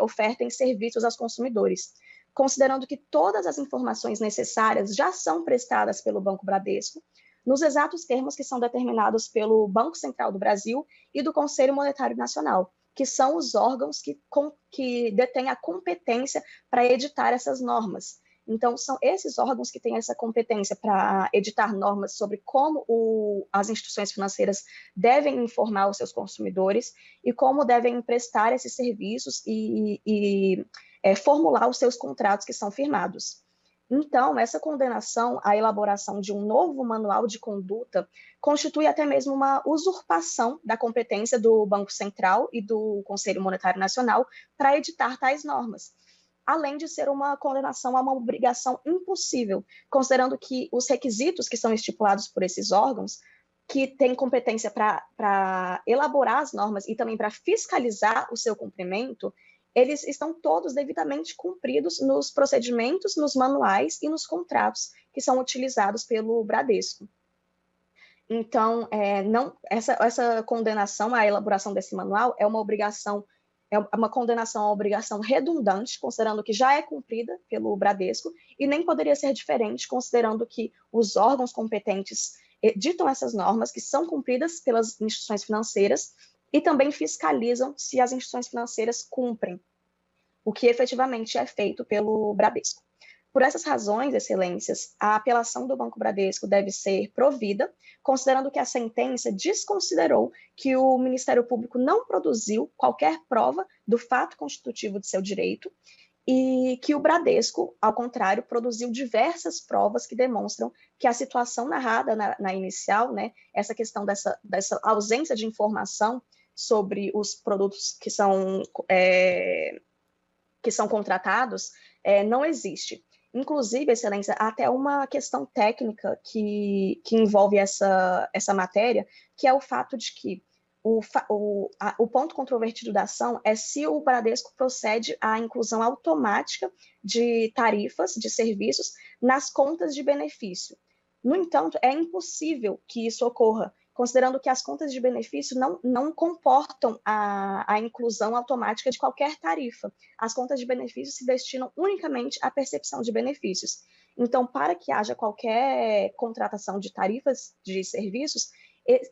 ofertem serviços aos consumidores, considerando que todas as informações necessárias já são prestadas pelo Banco Bradesco, nos exatos termos que são determinados pelo Banco Central do Brasil e do Conselho Monetário Nacional, que são os órgãos que detêm a competência para editar essas normas. Então, são esses órgãos que têm essa competência para editar normas sobre como as instituições financeiras devem informar os seus consumidores e como devem prestar esses serviços e formular os seus contratos que são firmados. Então, essa condenação à elaboração de um novo manual de conduta constitui até mesmo uma usurpação da competência do Banco Central e do Conselho Monetário Nacional para editar tais normas, além de ser uma condenação a uma obrigação impossível, considerando que os requisitos que são estipulados por esses órgãos, que têm competência para elaborar as normas e também para fiscalizar o seu cumprimento, eles estão todos devidamente cumpridos nos procedimentos, nos manuais e nos contratos que são utilizados pelo Bradesco. Então, essa condenação à elaboração desse manual é uma condenação à obrigação redundante, considerando que já é cumprida pelo Bradesco, e nem poderia ser diferente, considerando que os órgãos competentes ditam essas normas que são cumpridas pelas instituições financeiras e também fiscalizam se as instituições financeiras cumprem. o que efetivamente é feito pelo Bradesco. Por essas razões, excelências, a apelação do Banco Bradesco deve ser provida, considerando que a sentença desconsiderou que o Ministério Público não produziu qualquer prova do fato constitutivo de seu direito e que o Bradesco, ao contrário, produziu diversas provas que demonstram que a situação narrada na inicial, né, essa questão dessa ausência de informação sobre os produtos que são contratados, não existe. Inclusive, excelência, até uma questão técnica que envolve essa matéria, que é o fato de que o ponto controvertido da ação é se o Bradesco procede à inclusão automática de tarifas de serviços nas contas de benefício. No entanto, é impossível que isso ocorra, considerando que as contas de benefício não comportam a inclusão automática de qualquer tarifa. As contas de benefício se destinam unicamente à percepção de benefícios. Então, para que haja qualquer contratação de tarifas de serviços,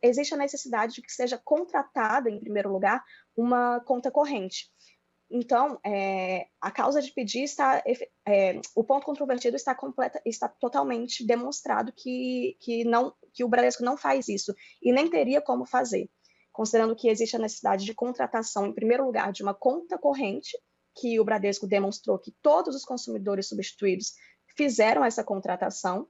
existe a necessidade de que seja contratada, em primeiro lugar, uma conta corrente. Então, a causa de pedir o ponto controvertido está totalmente demonstrado que o Bradesco não faz isso e nem teria como fazer, considerando que existe a necessidade de contratação, em primeiro lugar, de uma conta corrente, que o Bradesco demonstrou que todos os consumidores substituídos fizeram essa contratação,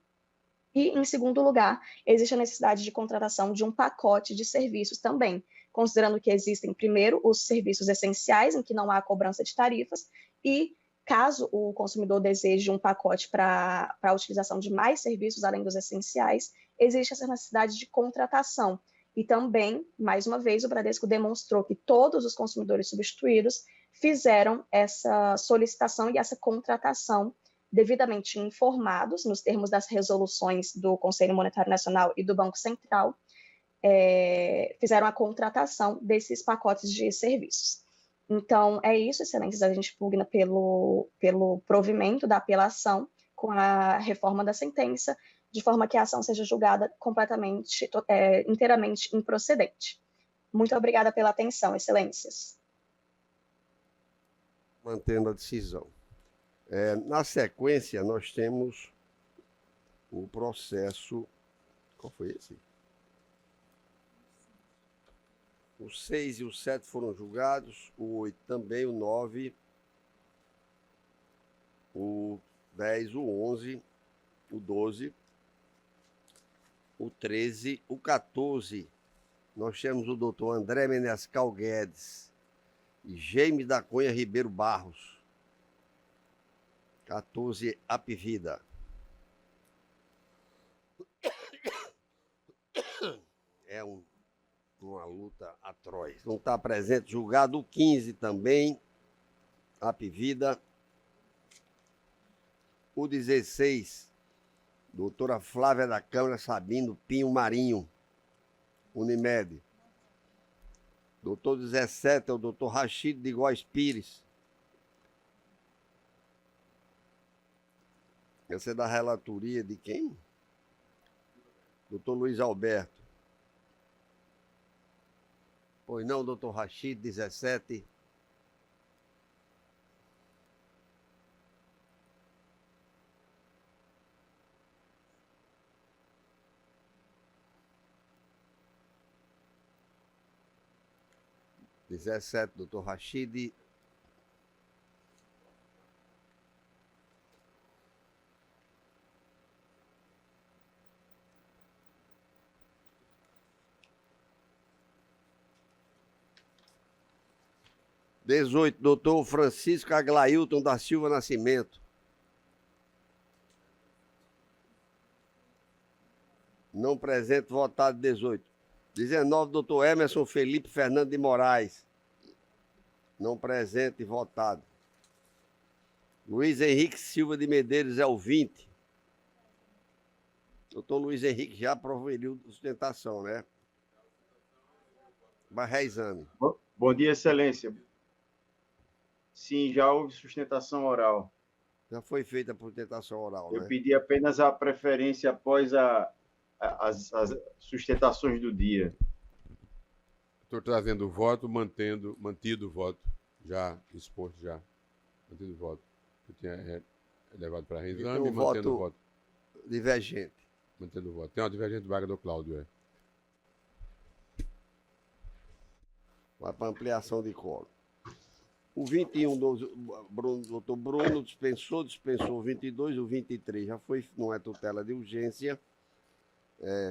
e, em segundo lugar, existe a necessidade de contratação de um pacote de serviços também, considerando que existem, primeiro, os serviços essenciais, em que não há cobrança de tarifas, e, caso o consumidor deseje um pacote para a utilização de mais serviços, além dos essenciais, existe essa necessidade de contratação. E também, mais uma vez, o Bradesco demonstrou que todos os consumidores substituídos fizeram essa solicitação e essa contratação devidamente informados, nos termos das resoluções do Conselho Monetário Nacional e do Banco Central, fizeram a contratação desses pacotes de serviços. Então, é isso, excelências, a gente pugna pelo provimento da apelação com a reforma da sentença, de forma que a ação seja julgada inteiramente improcedente. Muito obrigada pela atenção, excelências. Mantendo a decisão. Na sequência, nós temos o processo... Qual foi esse? O 6 e o 7 foram julgados, o 8 também, o 9, o 10, o 11, o 12, o 13, o 14. Nós temos o doutor André Menescal Guedes e Jaime da Cunha Ribeiro Barros. 14, Apivida. É uma luta atroz. Não está presente, julgado o 15 também, Apivida. O 16, doutora Flávia da Câmara Sabino Pinho Marinho, Unimed. Doutor 17 é o doutor Rachid de Góes Pires. Essa é da relatoria de quem? Doutor Luiz Alberto. Pois não, doutor Rachid, 17. Doutor Rachid. Doutor Francisco Aglailton da Silva Nascimento. Não presente, votado 18. 19, doutor Emerson Felipe Fernando de Moraes. Não presente, votado. Luiz Henrique Silva de Medeiros é o 20. Doutor Luiz Henrique já proveriu sustentação, né? Vai reexame. Bom dia, excelência. Sim, já houve sustentação oral. Já foi feita a sustentação oral, né? Eu pedi apenas a preferência após as sustentações do dia. Estou trazendo o voto, mantido o voto já exposto já. Mantido o voto. Eu tinha levado para Então, reexame, mantendo o voto. Divergente. Mantendo o voto. Tem uma divergente do desembargador Cláudio, Vai para ampliação de quórum. O 21, doutor Bruno, dispensou o 22, o 23 já foi, não é tutela de urgência.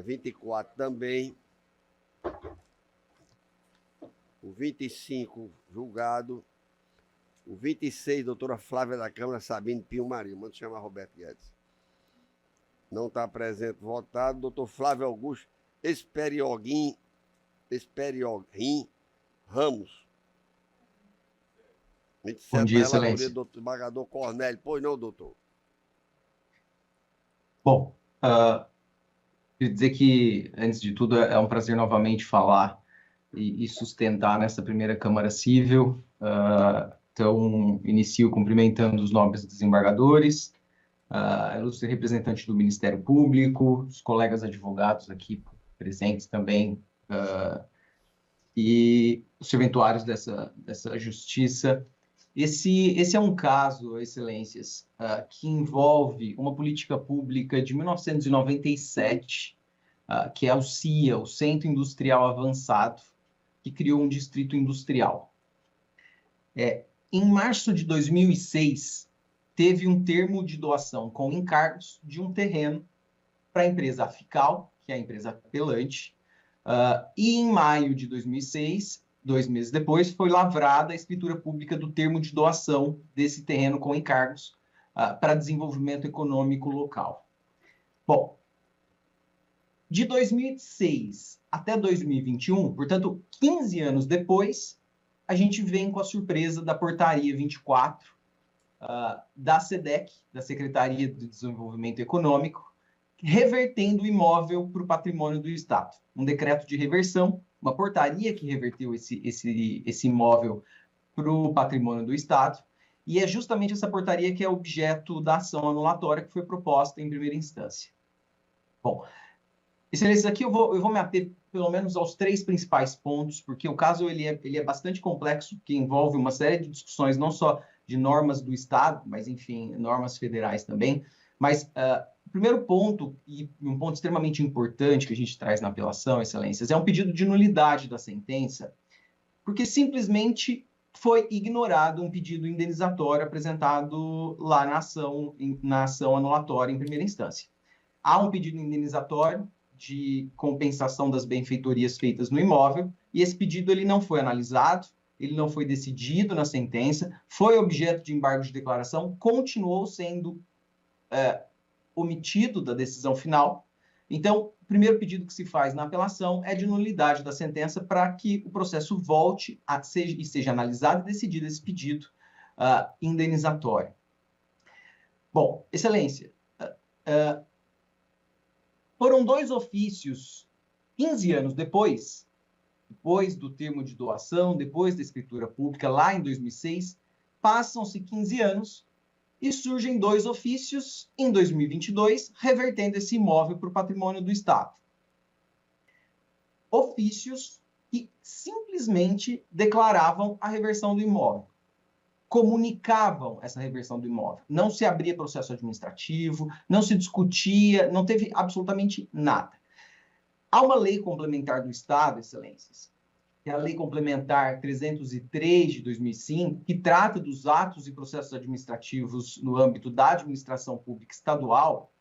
24 também. O 25, julgado. O 26, doutora Flávia da Câmara Sabine Pio Marinho. Manda chamar Roberto Guedes. Não está presente, votado. Doutor Flávio Augusto Esperioguim Ramos. 27, Bom dia, relatoria Excelência. do desembargador Cornélio. Pois não, doutor? Bom, queria dizer que, antes de tudo, é um prazer novamente falar e sustentar nessa primeira Câmara Cível. Então, inicio cumprimentando os nobres desembargadores, a ilustre representante do Ministério Público, os colegas advogados aqui presentes também, e os serventuários dessa justiça. Esse é um caso, Excelências, que envolve uma política pública de 1997, que é o CIA, o Centro Industrial Avançado, que criou um distrito industrial. Em março de 2006, teve um termo de doação com encargos de um terreno para a empresa Afical, que é a empresa apelante, e em maio de 2006, 2 meses depois, foi lavrada a escritura pública do termo de doação desse terreno com encargos para desenvolvimento econômico local. Bom, de 2006 até 2021, portanto, 15 anos depois, a gente vem com a surpresa da portaria 24 da SEDEC, da Secretaria de Desenvolvimento Econômico, revertendo o imóvel para o patrimônio do Estado. Um decreto de reversão, uma portaria que reverteu esse imóvel para o patrimônio do Estado, e é justamente essa portaria que é objeto da ação anulatória que foi proposta em primeira instância. Bom, Excelências, aqui eu vou me ater pelo menos aos 3 principais pontos, porque o caso ele é bastante complexo, que envolve uma série de discussões, não só de normas do Estado, mas, enfim, normas federais também. Mas o primeiro ponto, e um ponto extremamente importante que a gente traz na apelação, Excelências, é um pedido de nulidade da sentença, porque simplesmente foi ignorado um pedido indenizatório apresentado lá na ação anulatória em primeira instância. Há um pedido indenizatório de compensação das benfeitorias feitas no imóvel, e esse pedido ele não foi analisado, ele não foi decidido na sentença, foi objeto de embargo de declaração, continuou sendo omitido da decisão final. Então, o primeiro pedido que se faz na apelação é de nulidade da sentença para que o processo volte e seja analisado e decidido esse pedido indenizatório. Bom, Excelência, foram 2 ofícios 15 anos depois do termo de doação, depois da escritura pública, lá em 2006, passam-se 15 anos e surgem 2 ofícios em 2022, revertendo esse imóvel para o patrimônio do Estado. Ofícios que simplesmente declaravam a reversão do imóvel, comunicavam essa reversão do imóvel. Não se abria processo administrativo, não se discutia, não teve absolutamente nada. Há uma lei complementar do Estado, Excelências, que é a Lei Complementar 303 de 2005, que trata dos atos e processos administrativos no âmbito da administração pública estadual,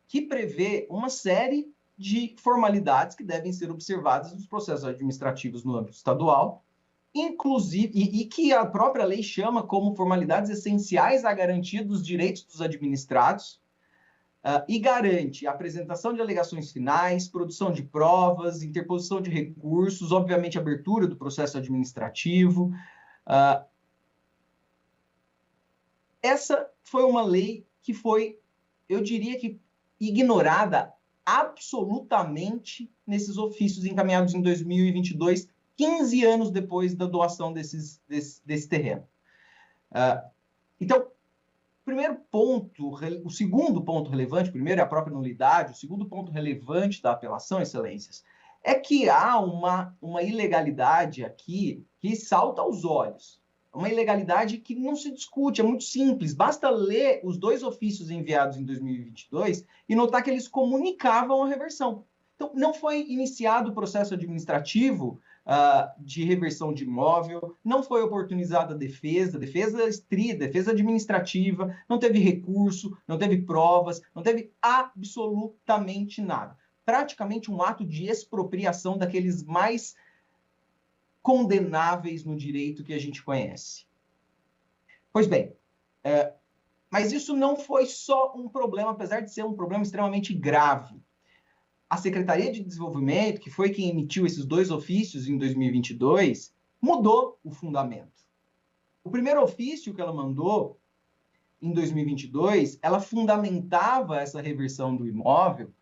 que prevê uma série de formalidades que devem ser observadas nos processos administrativos no âmbito estadual, inclusive, e que a própria lei chama como formalidades essenciais à garantia dos direitos dos administrados, e garante a apresentação de alegações finais, produção de provas, interposição de recursos, obviamente abertura do processo administrativo. Essa foi uma lei que foi, eu diria que, ignorada absolutamente nesses ofícios encaminhados em 2022, 15 anos depois da doação desse terreno. Então, o segundo ponto relevante, o primeiro é a própria nulidade, o segundo ponto relevante da apelação, Excelências, é que há uma ilegalidade aqui que salta aos olhos. uma ilegalidade que não se discute, é muito simples. Basta ler os 2 ofícios enviados em 2022 e notar que eles comunicavam a reversão. Então, não foi iniciado o processo administrativo de reversão de imóvel, não foi oportunizada a defesa administrativa, não teve recurso, não teve provas, não teve absolutamente nada. Praticamente um ato de expropriação daqueles mais condenáveis no direito que a gente conhece. Pois bem, mas isso não foi só um problema, apesar de ser um problema extremamente grave. A Secretaria de Desenvolvimento, que foi quem emitiu esses 2 ofícios em 2022, mudou o fundamento. O primeiro ofício que ela mandou, em 2022, ela fundamentava essa reversão do imóvel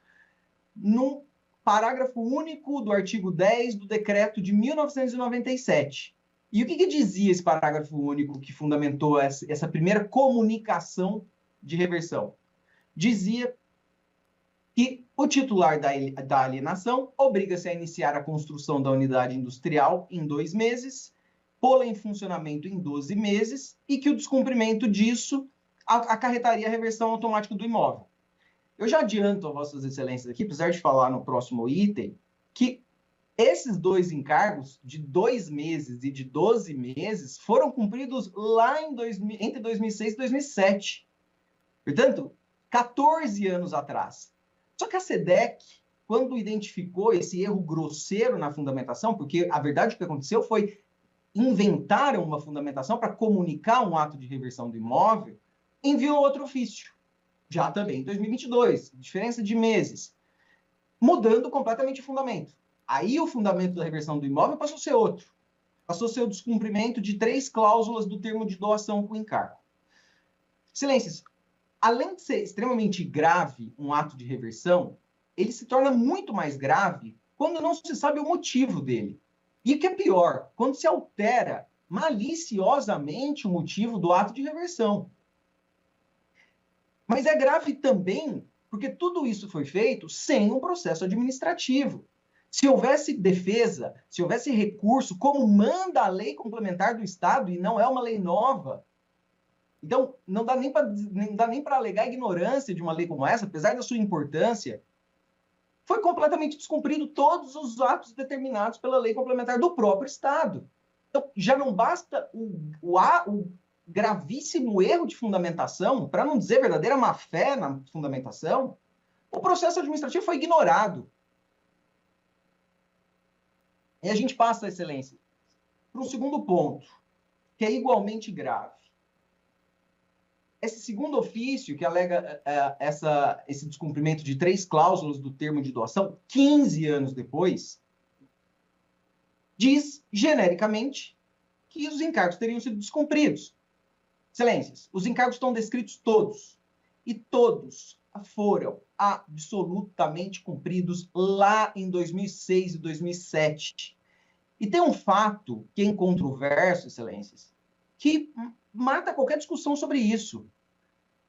num parágrafo único do artigo 10 do decreto de 1997. E o que dizia esse parágrafo único que fundamentou essa primeira comunicação de reversão? Dizia que o titular da alienação obriga-se a iniciar a construção da unidade industrial em 2 meses, pô-la em funcionamento em 12 meses e que o descumprimento disso acarretaria a reversão automática do imóvel. Eu já adianto a Vossas Excelências aqui, apesar de falar no próximo item, que esses 2 encargos de 2 meses e de 12 meses foram cumpridos lá entre 2006 e 2007. Portanto, 14 anos atrás. Só que a SEDEC, quando identificou esse erro grosseiro na fundamentação, porque a verdade o que aconteceu foi inventaram uma fundamentação para comunicar um ato de reversão do imóvel, enviou outro ofício, já também em 2022, diferença de meses, mudando completamente o fundamento. Aí o fundamento da reversão do imóvel passou a ser outro. Passou a ser o descumprimento de 3 cláusulas do termo de doação com encargo. Excelências, além de ser extremamente grave um ato de reversão, ele se torna muito mais grave quando não se sabe o motivo dele. E o que é pior, quando se altera maliciosamente o motivo do ato de reversão. Mas é grave também porque tudo isso foi feito sem um processo administrativo. Se houvesse defesa, se houvesse recurso, como manda a lei complementar do Estado, e não é uma lei nova, então, não dá nem para alegar a ignorância de uma lei como essa, apesar da sua importância. Foi completamente descumprido todos os atos determinados pela lei complementar do próprio Estado. Então, já não basta o gravíssimo erro de fundamentação, para não dizer verdadeira má-fé na fundamentação, o processo administrativo foi ignorado. E a gente passa, Excelência, para um segundo ponto, que é igualmente grave. Esse segundo ofício, que alega esse descumprimento de 3 cláusulas do termo de doação, 15 anos depois, diz, genericamente, que os encargos teriam sido descumpridos. Excelências, os encargos estão descritos todos, e todos foram absolutamente cumpridos lá em 2006 e 2007. E tem um fato que é incontroverso, Excelências, que mata qualquer discussão sobre isso.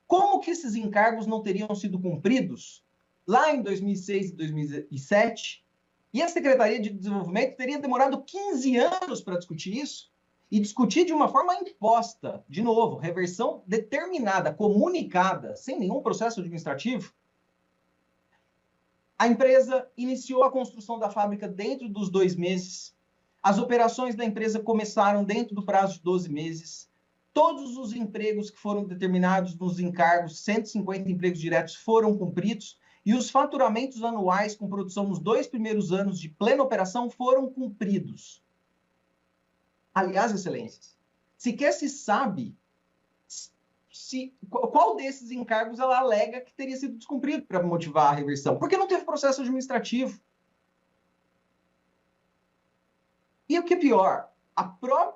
Como que esses encargos não teriam sido cumpridos lá em 2006 e 2007? E a Secretaria de Desenvolvimento teria demorado 15 anos para discutir isso? E discutir de uma forma imposta, de novo, reversão determinada, comunicada, sem nenhum processo administrativo? A empresa iniciou a construção da fábrica dentro dos 2 meses. As operações da empresa começaram dentro do prazo de 12 meses. Todos os empregos que foram determinados nos encargos, 150 empregos diretos, foram cumpridos. E os faturamentos anuais com produção nos 2 primeiros anos de plena operação foram cumpridos. Aliás, Excelências, sequer se sabe qual desses encargos ela alega que teria sido descumprido para motivar a reversão, porque não teve processo administrativo. E o que é pior,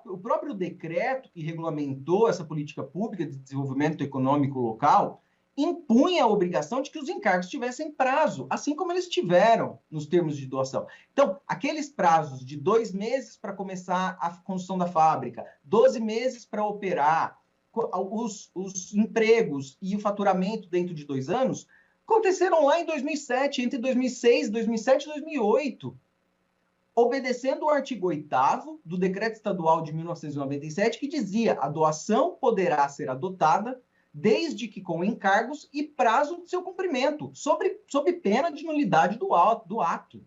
o próprio decreto que regulamentou essa política pública de desenvolvimento econômico local impunha a obrigação de que os encargos tivessem prazo, assim como eles tiveram nos termos de doação. Então, aqueles prazos de 2 meses para começar a construção da fábrica, 12 meses para operar, os empregos e o faturamento dentro de 2 anos, aconteceram lá em 2007, entre 2006, 2007 e 2008. obedecendo o artigo 8º do Decreto Estadual de 1997, que dizia: a doação poderá ser adotada desde que com encargos e prazo de seu cumprimento, sob pena de nulidade do ato.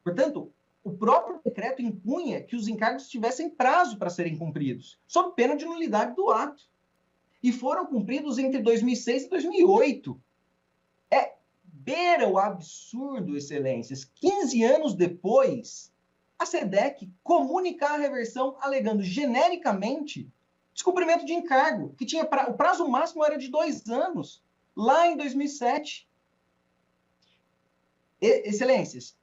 Portanto, o próprio decreto impunha que os encargos tivessem prazo para serem cumpridos, sob pena de nulidade do ato. E foram cumpridos entre 2006 e 2008. Beira o absurdo, excelências. 15 anos depois, a SEDEC comunicar a reversão alegando genericamente descumprimento de encargo, que tinha o prazo máximo era de 2 anos, lá em 2007. Excelências,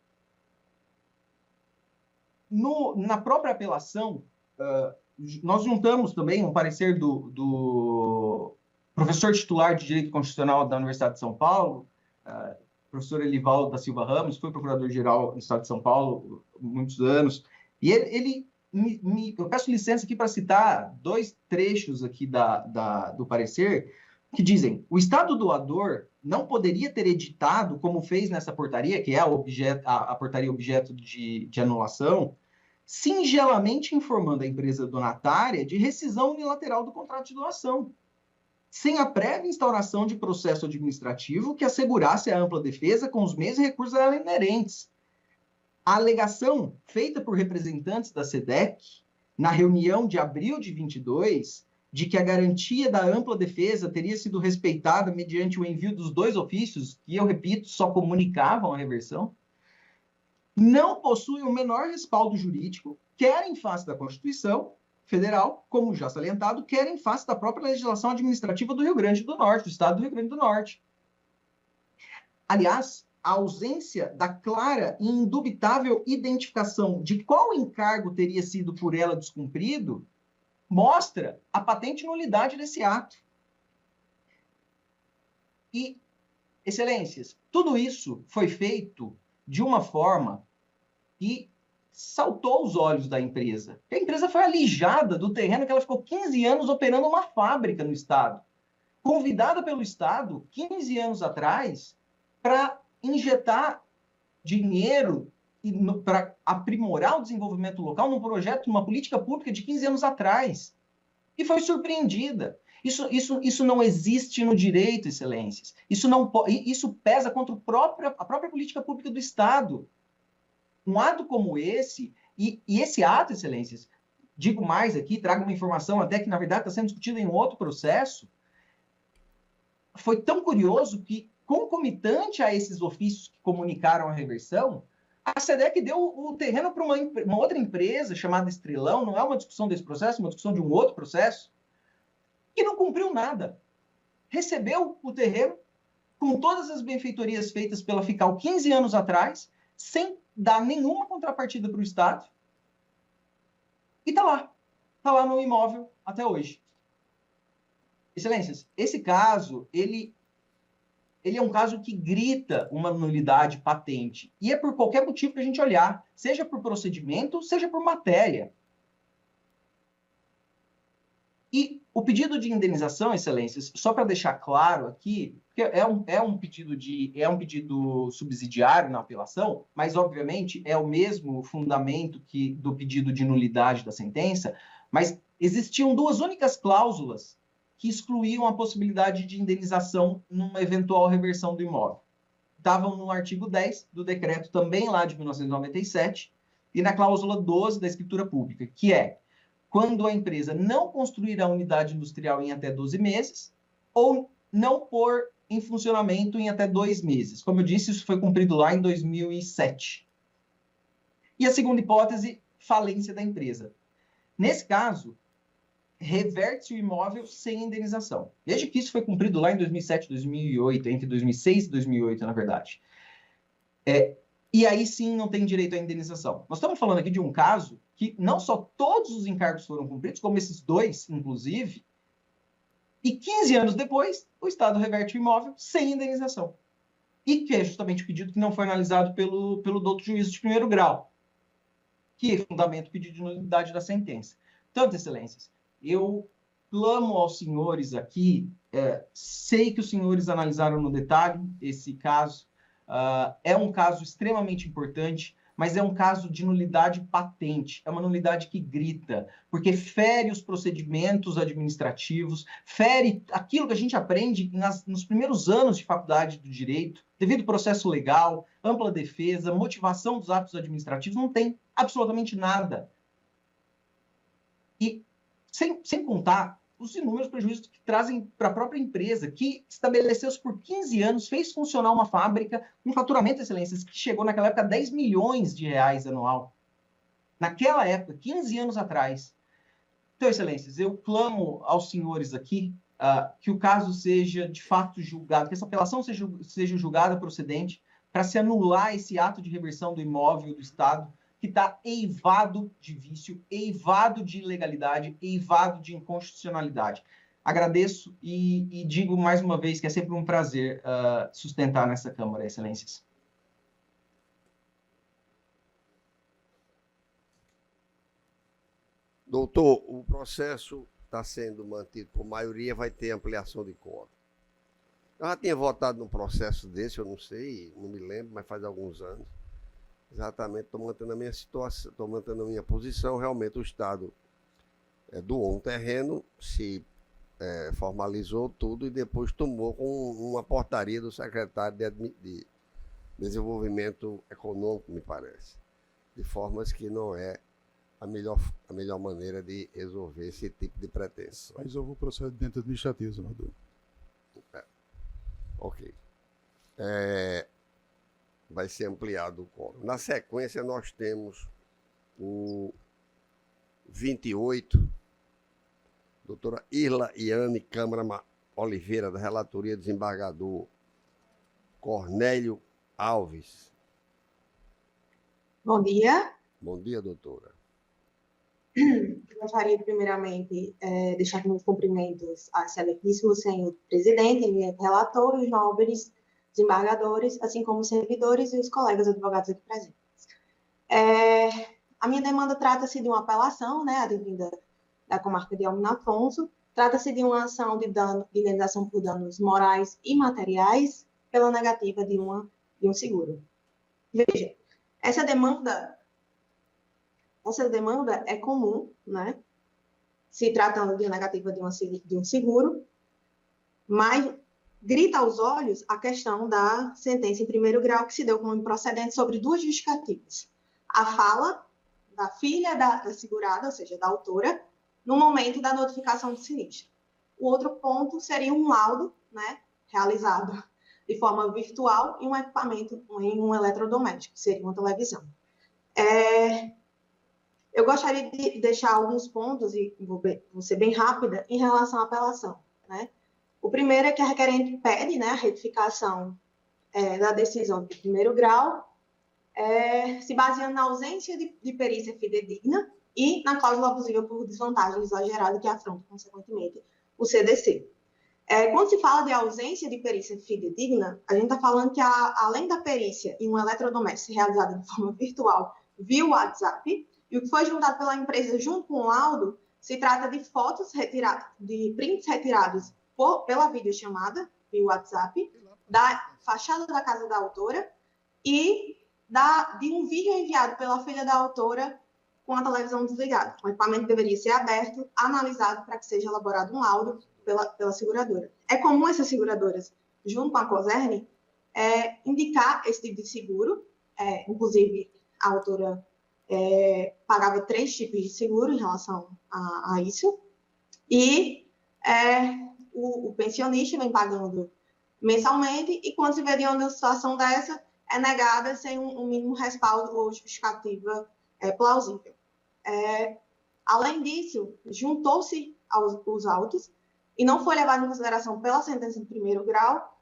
na própria apelação, nós juntamos também um parecer do professor titular de Direito Constitucional da Universidade de São Paulo, professor Elivaldo da Silva Ramos, foi procurador-geral do Estado de São Paulo há muitos anos, e ele eu peço licença aqui para citar 2 trechos aqui do parecer, que dizem: o Estado doador não poderia ter editado, como fez nessa portaria, que é a portaria objeto de anulação, singelamente informando a empresa donatária de rescisão unilateral do contrato de doação, sem a prévia instauração de processo administrativo que assegurasse a ampla defesa com os mesmos recursos a ela inerentes. A alegação feita por representantes da SEDEC, na reunião de abril de 22, de que a garantia da ampla defesa teria sido respeitada mediante o envio dos 2 ofícios, que, eu repito, só comunicavam a reversão, não possui o menor respaldo jurídico, quer em face da Constituição Federal, como já salientado, quer em face da própria legislação administrativa do Rio Grande do Norte, do Estado do Rio Grande do Norte. Aliás, a ausência da clara e indubitável identificação de qual encargo teria sido por ela descumprido mostra a patente nulidade desse ato. E, excelências, tudo isso foi feito de uma forma que saltou os olhos da empresa. A empresa foi alijada do terreno que ela ficou 15 anos operando uma fábrica no Estado. Convidada pelo Estado, 15 anos atrás, para injetar dinheiro para aprimorar o desenvolvimento local num projeto, numa política pública de 15 anos atrás. E foi surpreendida. Isso não existe no direito, excelências. Isso pesa contra a própria política pública do Estado. Um ato como esse, e esse ato, excelências, digo mais aqui, trago uma informação até que, na verdade, está sendo discutida em outro processo, foi tão curioso que, concomitante a esses ofícios que comunicaram a reversão, a SEDEC deu o terreno para uma outra empresa chamada Estrelão, não é uma discussão desse processo, é uma discussão de um outro processo, que não cumpriu nada. Recebeu o terreno com todas as benfeitorias feitas pela FICAL 15 anos atrás, sem dar nenhuma contrapartida para o Estado, e está lá no imóvel até hoje. Excelências, esse caso, ele é um caso que grita uma nulidade patente. E é por qualquer motivo que a gente olhar, seja por procedimento, seja por matéria. E o pedido de indenização, excelências, só para deixar claro aqui, porque é um pedido subsidiário na apelação, mas, obviamente, é o mesmo fundamento do pedido de nulidade da sentença, mas existiam 2 únicas cláusulas que excluíam a possibilidade de indenização numa eventual reversão do imóvel. Estavam no artigo 10 do decreto, também lá de 1997, e na cláusula 12 da escritura pública, que é quando a empresa não construir a unidade industrial em até 12 meses, ou não pôr em funcionamento em até 2 meses. Como eu disse, isso foi cumprido lá em 2007. E a segunda hipótese, falência da empresa. Nesse caso, reverte-se o imóvel sem indenização. Veja que isso foi cumprido lá em 2007, 2008, entre 2006 e 2008, na verdade. E aí sim não tem direito à indenização. Nós estamos falando aqui de um caso que não só todos os encargos foram cumpridos, como esses 2, inclusive, e 15 anos depois, o Estado reverte o imóvel sem indenização. E que é justamente o pedido que não foi analisado pelo douto juízo de primeiro grau, que fundamenta o pedido de nulidade da sentença. Portanto, excelências, eu clamo aos senhores aqui, sei que os senhores analisaram no detalhe esse caso, é um caso extremamente importante, mas é um caso de nulidade patente, é uma nulidade que grita, porque fere os procedimentos administrativos, fere aquilo que a gente aprende nos primeiros anos de faculdade do direito, devido ao processo legal, ampla defesa, motivação dos atos administrativos, não tem absolutamente nada. E sem contar os inúmeros prejuízos que trazem para a própria empresa, que estabeleceu-se por 15 anos, fez funcionar uma fábrica, um faturamento de excelências, que chegou naquela época a 10 milhões de reais anual. Naquela época, 15 anos atrás. Então, excelências, eu clamo aos senhores aqui que o caso seja, de fato, julgado, que essa apelação seja julgada procedente para se anular esse ato de reversão do imóvel do Estado, que está eivado de vício, eivado de ilegalidade, eivado de inconstitucionalidade. Agradeço e digo mais uma vez que é sempre um prazer sustentar nessa Câmara, excelências. Doutor, o processo está sendo mantido por maioria, vai ter ampliação de quórum. Eu já tinha votado num processo desse, eu não sei, não me lembro, mas faz alguns anos. Exatamente, estou mantendo a minha situação, estou mantendo a minha posição. Realmente o Estado doou um terreno, se formalizou tudo e depois tomou com uma portaria do secretário de Desenvolvimento Econômico, me parece. De formas que não é a melhor maneira de resolver esse tipo de pretensão. Mas houve o procedimento administrativo, senador. Ok. Vai ser ampliado o quórum. Na sequência, nós temos o 28, doutora Irla Iane Câmara Oliveira, da relatoria desembargador Cornélio Alves. Bom dia. Bom dia, doutora. Gostaria, primeiramente, deixar meus cumprimentos ao excelentíssimo senhor presidente, relator, os nobres desembargadores, assim como os servidores e os colegas advogados aqui presentes. A minha demanda trata-se de uma apelação, advinda da comarca de Almirante Afonso, trata-se de uma ação de indenização por danos morais e materiais pela negativa de um seguro. Veja, essa demanda é comum, se tratando de uma negativa de um seguro, mas grita aos olhos a questão da sentença em primeiro grau que se deu como improcedente sobre duas justificativas. A fala da filha da segurada, ou seja, da autora, no momento da notificação do sinistro. O outro ponto seria um laudo, realizado de forma virtual em um equipamento, em um eletrodoméstico, seria uma televisão. Eu gostaria de deixar alguns pontos, e vou ser bem rápida, em relação à apelação. O primeiro é que a requerente pede a retificação da decisão de primeiro grau, se baseando na ausência de perícia fidedigna e na cláusula abusiva por desvantagem exagerada que afronta, consequentemente, o CDC. Quando se fala de ausência de perícia fidedigna, a gente está falando que, além da perícia em um eletrodoméstico realizada de forma virtual via WhatsApp, e o que foi juntado pela empresa junto com o laudo, se trata de fotos retiradas, de prints retirados pela videochamada, via WhatsApp, da fachada da casa da autora e de um vídeo enviado pela filha da autora com a televisão desligada. O equipamento deveria ser aberto, analisado para que seja elaborado um laudo pela seguradora. É comum essas seguradoras, junto com a COSERN, indicar esse tipo de seguro. Inclusive, a autora pagava 3 tipos de seguro em relação a isso. E o pensionista vem pagando mensalmente e, quando se vê diante de uma situação dessa, é negada sem um mínimo respaldo ou justificativa plausível. Além disso, juntou-se aos autos e não foi levado em consideração pela sentença de primeiro grau,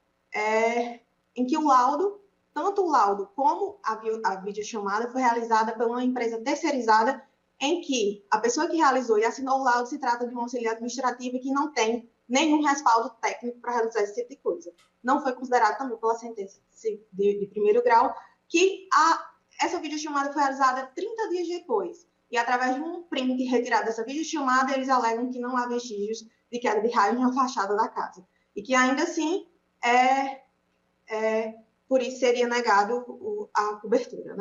em que o laudo, tanto o laudo como a videochamada, foi realizada por uma empresa terceirizada, em que a pessoa que realizou e assinou o laudo se trata de um auxiliar administrativo que não tem nenhum respaldo técnico para realizar esse tipo de coisa. Não foi considerado também pela sentença de primeiro grau que essa videochamada foi realizada 30 dias depois. E, através de um print retirado dessa videochamada, eles alegam que não há vestígios de queda de raios na fachada da casa. E que, ainda assim, por isso seria negado a cobertura,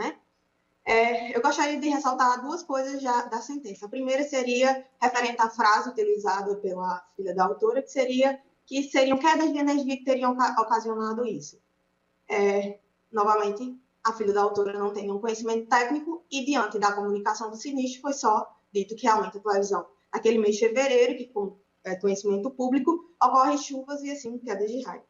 Eu gostaria de ressaltar duas coisas já da sentença. A primeira seria referente à frase utilizada pela filha da autora, que seriam quedas de energia que teriam ocasionado isso. Novamente, a filha da autora não tem nenhum conhecimento técnico e, diante da comunicação do sinistro, foi só dito que realmente a televisão, naquele mês de fevereiro, que com conhecimento público, ocorrem chuvas e, assim, quedas de raio.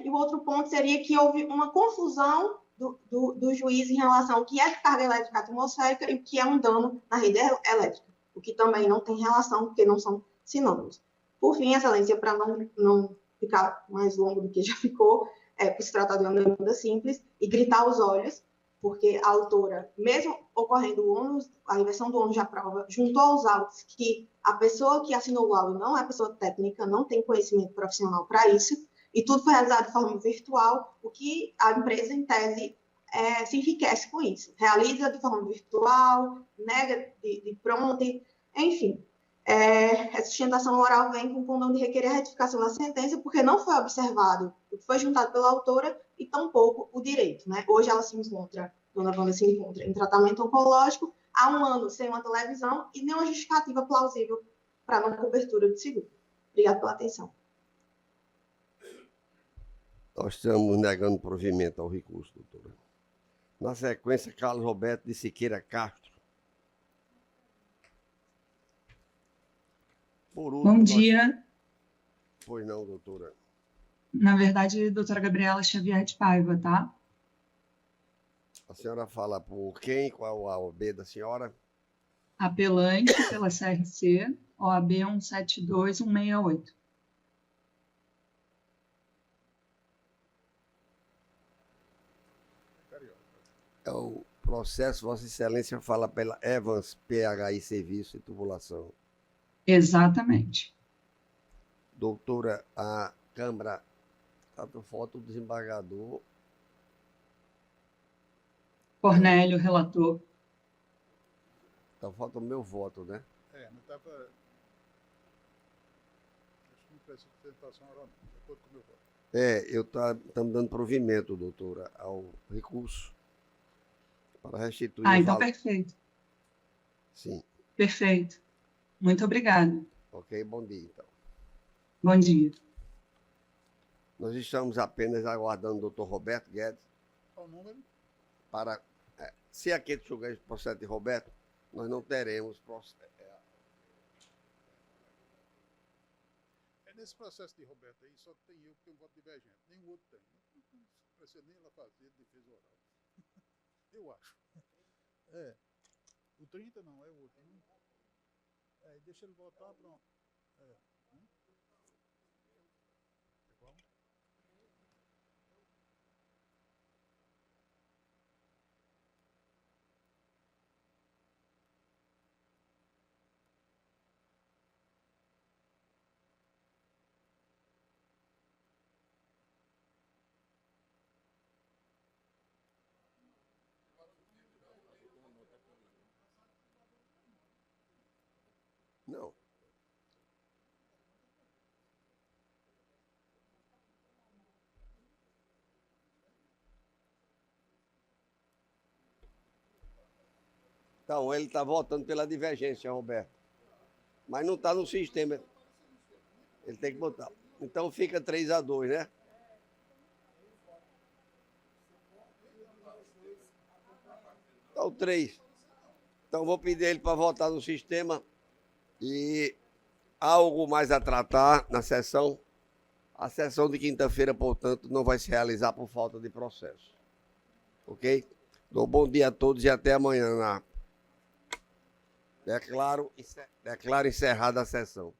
E o outro ponto seria que houve uma confusão do juiz em relação ao que é carga elétrica atmosférica e o que é um dano na rede elétrica, o que também não tem relação, porque não são sinônimos. Por fim, Excelência, para não ficar mais longo do que já ficou, por se tratar de uma demanda simples, e gritar aos olhos, porque a autora, mesmo ocorrendo o ônus, a inversão do ônus da prova, juntou aos autos que a pessoa que assinou o laudo não é pessoa técnica, não tem conhecimento profissional para isso, e tudo foi realizado de forma virtual, o que a empresa, em tese, se enriquece com isso. Realiza de forma virtual, nega de pronto, enfim. Essa sustentação oral vem com o condão de requerer a retificação da sentença, porque não foi observado o que foi juntado pela autora e tampouco o direito, né? Hoje ela se encontra, Dona Wanda se encontra em tratamento oncológico, há 1 ano sem uma televisão e nenhuma justificativa plausível para não cobertura de seguro. Obrigada pela atenção. Nós estamos negando provimento ao recurso, doutora. Na sequência, Carlos Roberto de Siqueira Castro. Por último, Bom dia. Pois não, doutora. Na verdade, doutora Gabriela Xavier de Paiva, tá? A senhora fala por quem? Qual a OAB da senhora? Apelante pela CRC, OAB 172168. É o processo, Vossa Excelência fala pela Evans PHI Serviço e Tubulação. Exatamente. Doutora, a Câmara, está com foto do desembargador. Cornélio, relator. Então falta o meu voto, né? Não estava. Acho que não precisa de sustentação oral, não. De acordo com o meu voto. Estamos dando provimento, doutora, ao recurso para restituir. Então perfeito. Sim. Perfeito. Muito obrigada. Ok, bom dia, então. Bom dia. Nós estamos apenas aguardando o doutor Roberto Guedes. Qual o número? Para, se aquele julgar esse processo de Roberto, nós não teremos processo. Nesse processo de Roberto aí, só tem eu que tenho um voto divergente. Nenhum outro tem. Não precisa nem ela fazer defesa oral. Eu acho. O 30 não, é o outro. Deixa ele votar, pronto. Igual? Não. Então, ele está votando pela divergência, Roberto. Mas não está no sistema. Ele tem que botar. Então fica 3-2, né? Então, 3. Então, vou pedir ele para votar no sistema. E algo mais a tratar na sessão. A sessão de quinta-feira, portanto, não vai se realizar por falta de processo. Ok? Dou bom dia a todos e até amanhã. Declaro encerrada a sessão.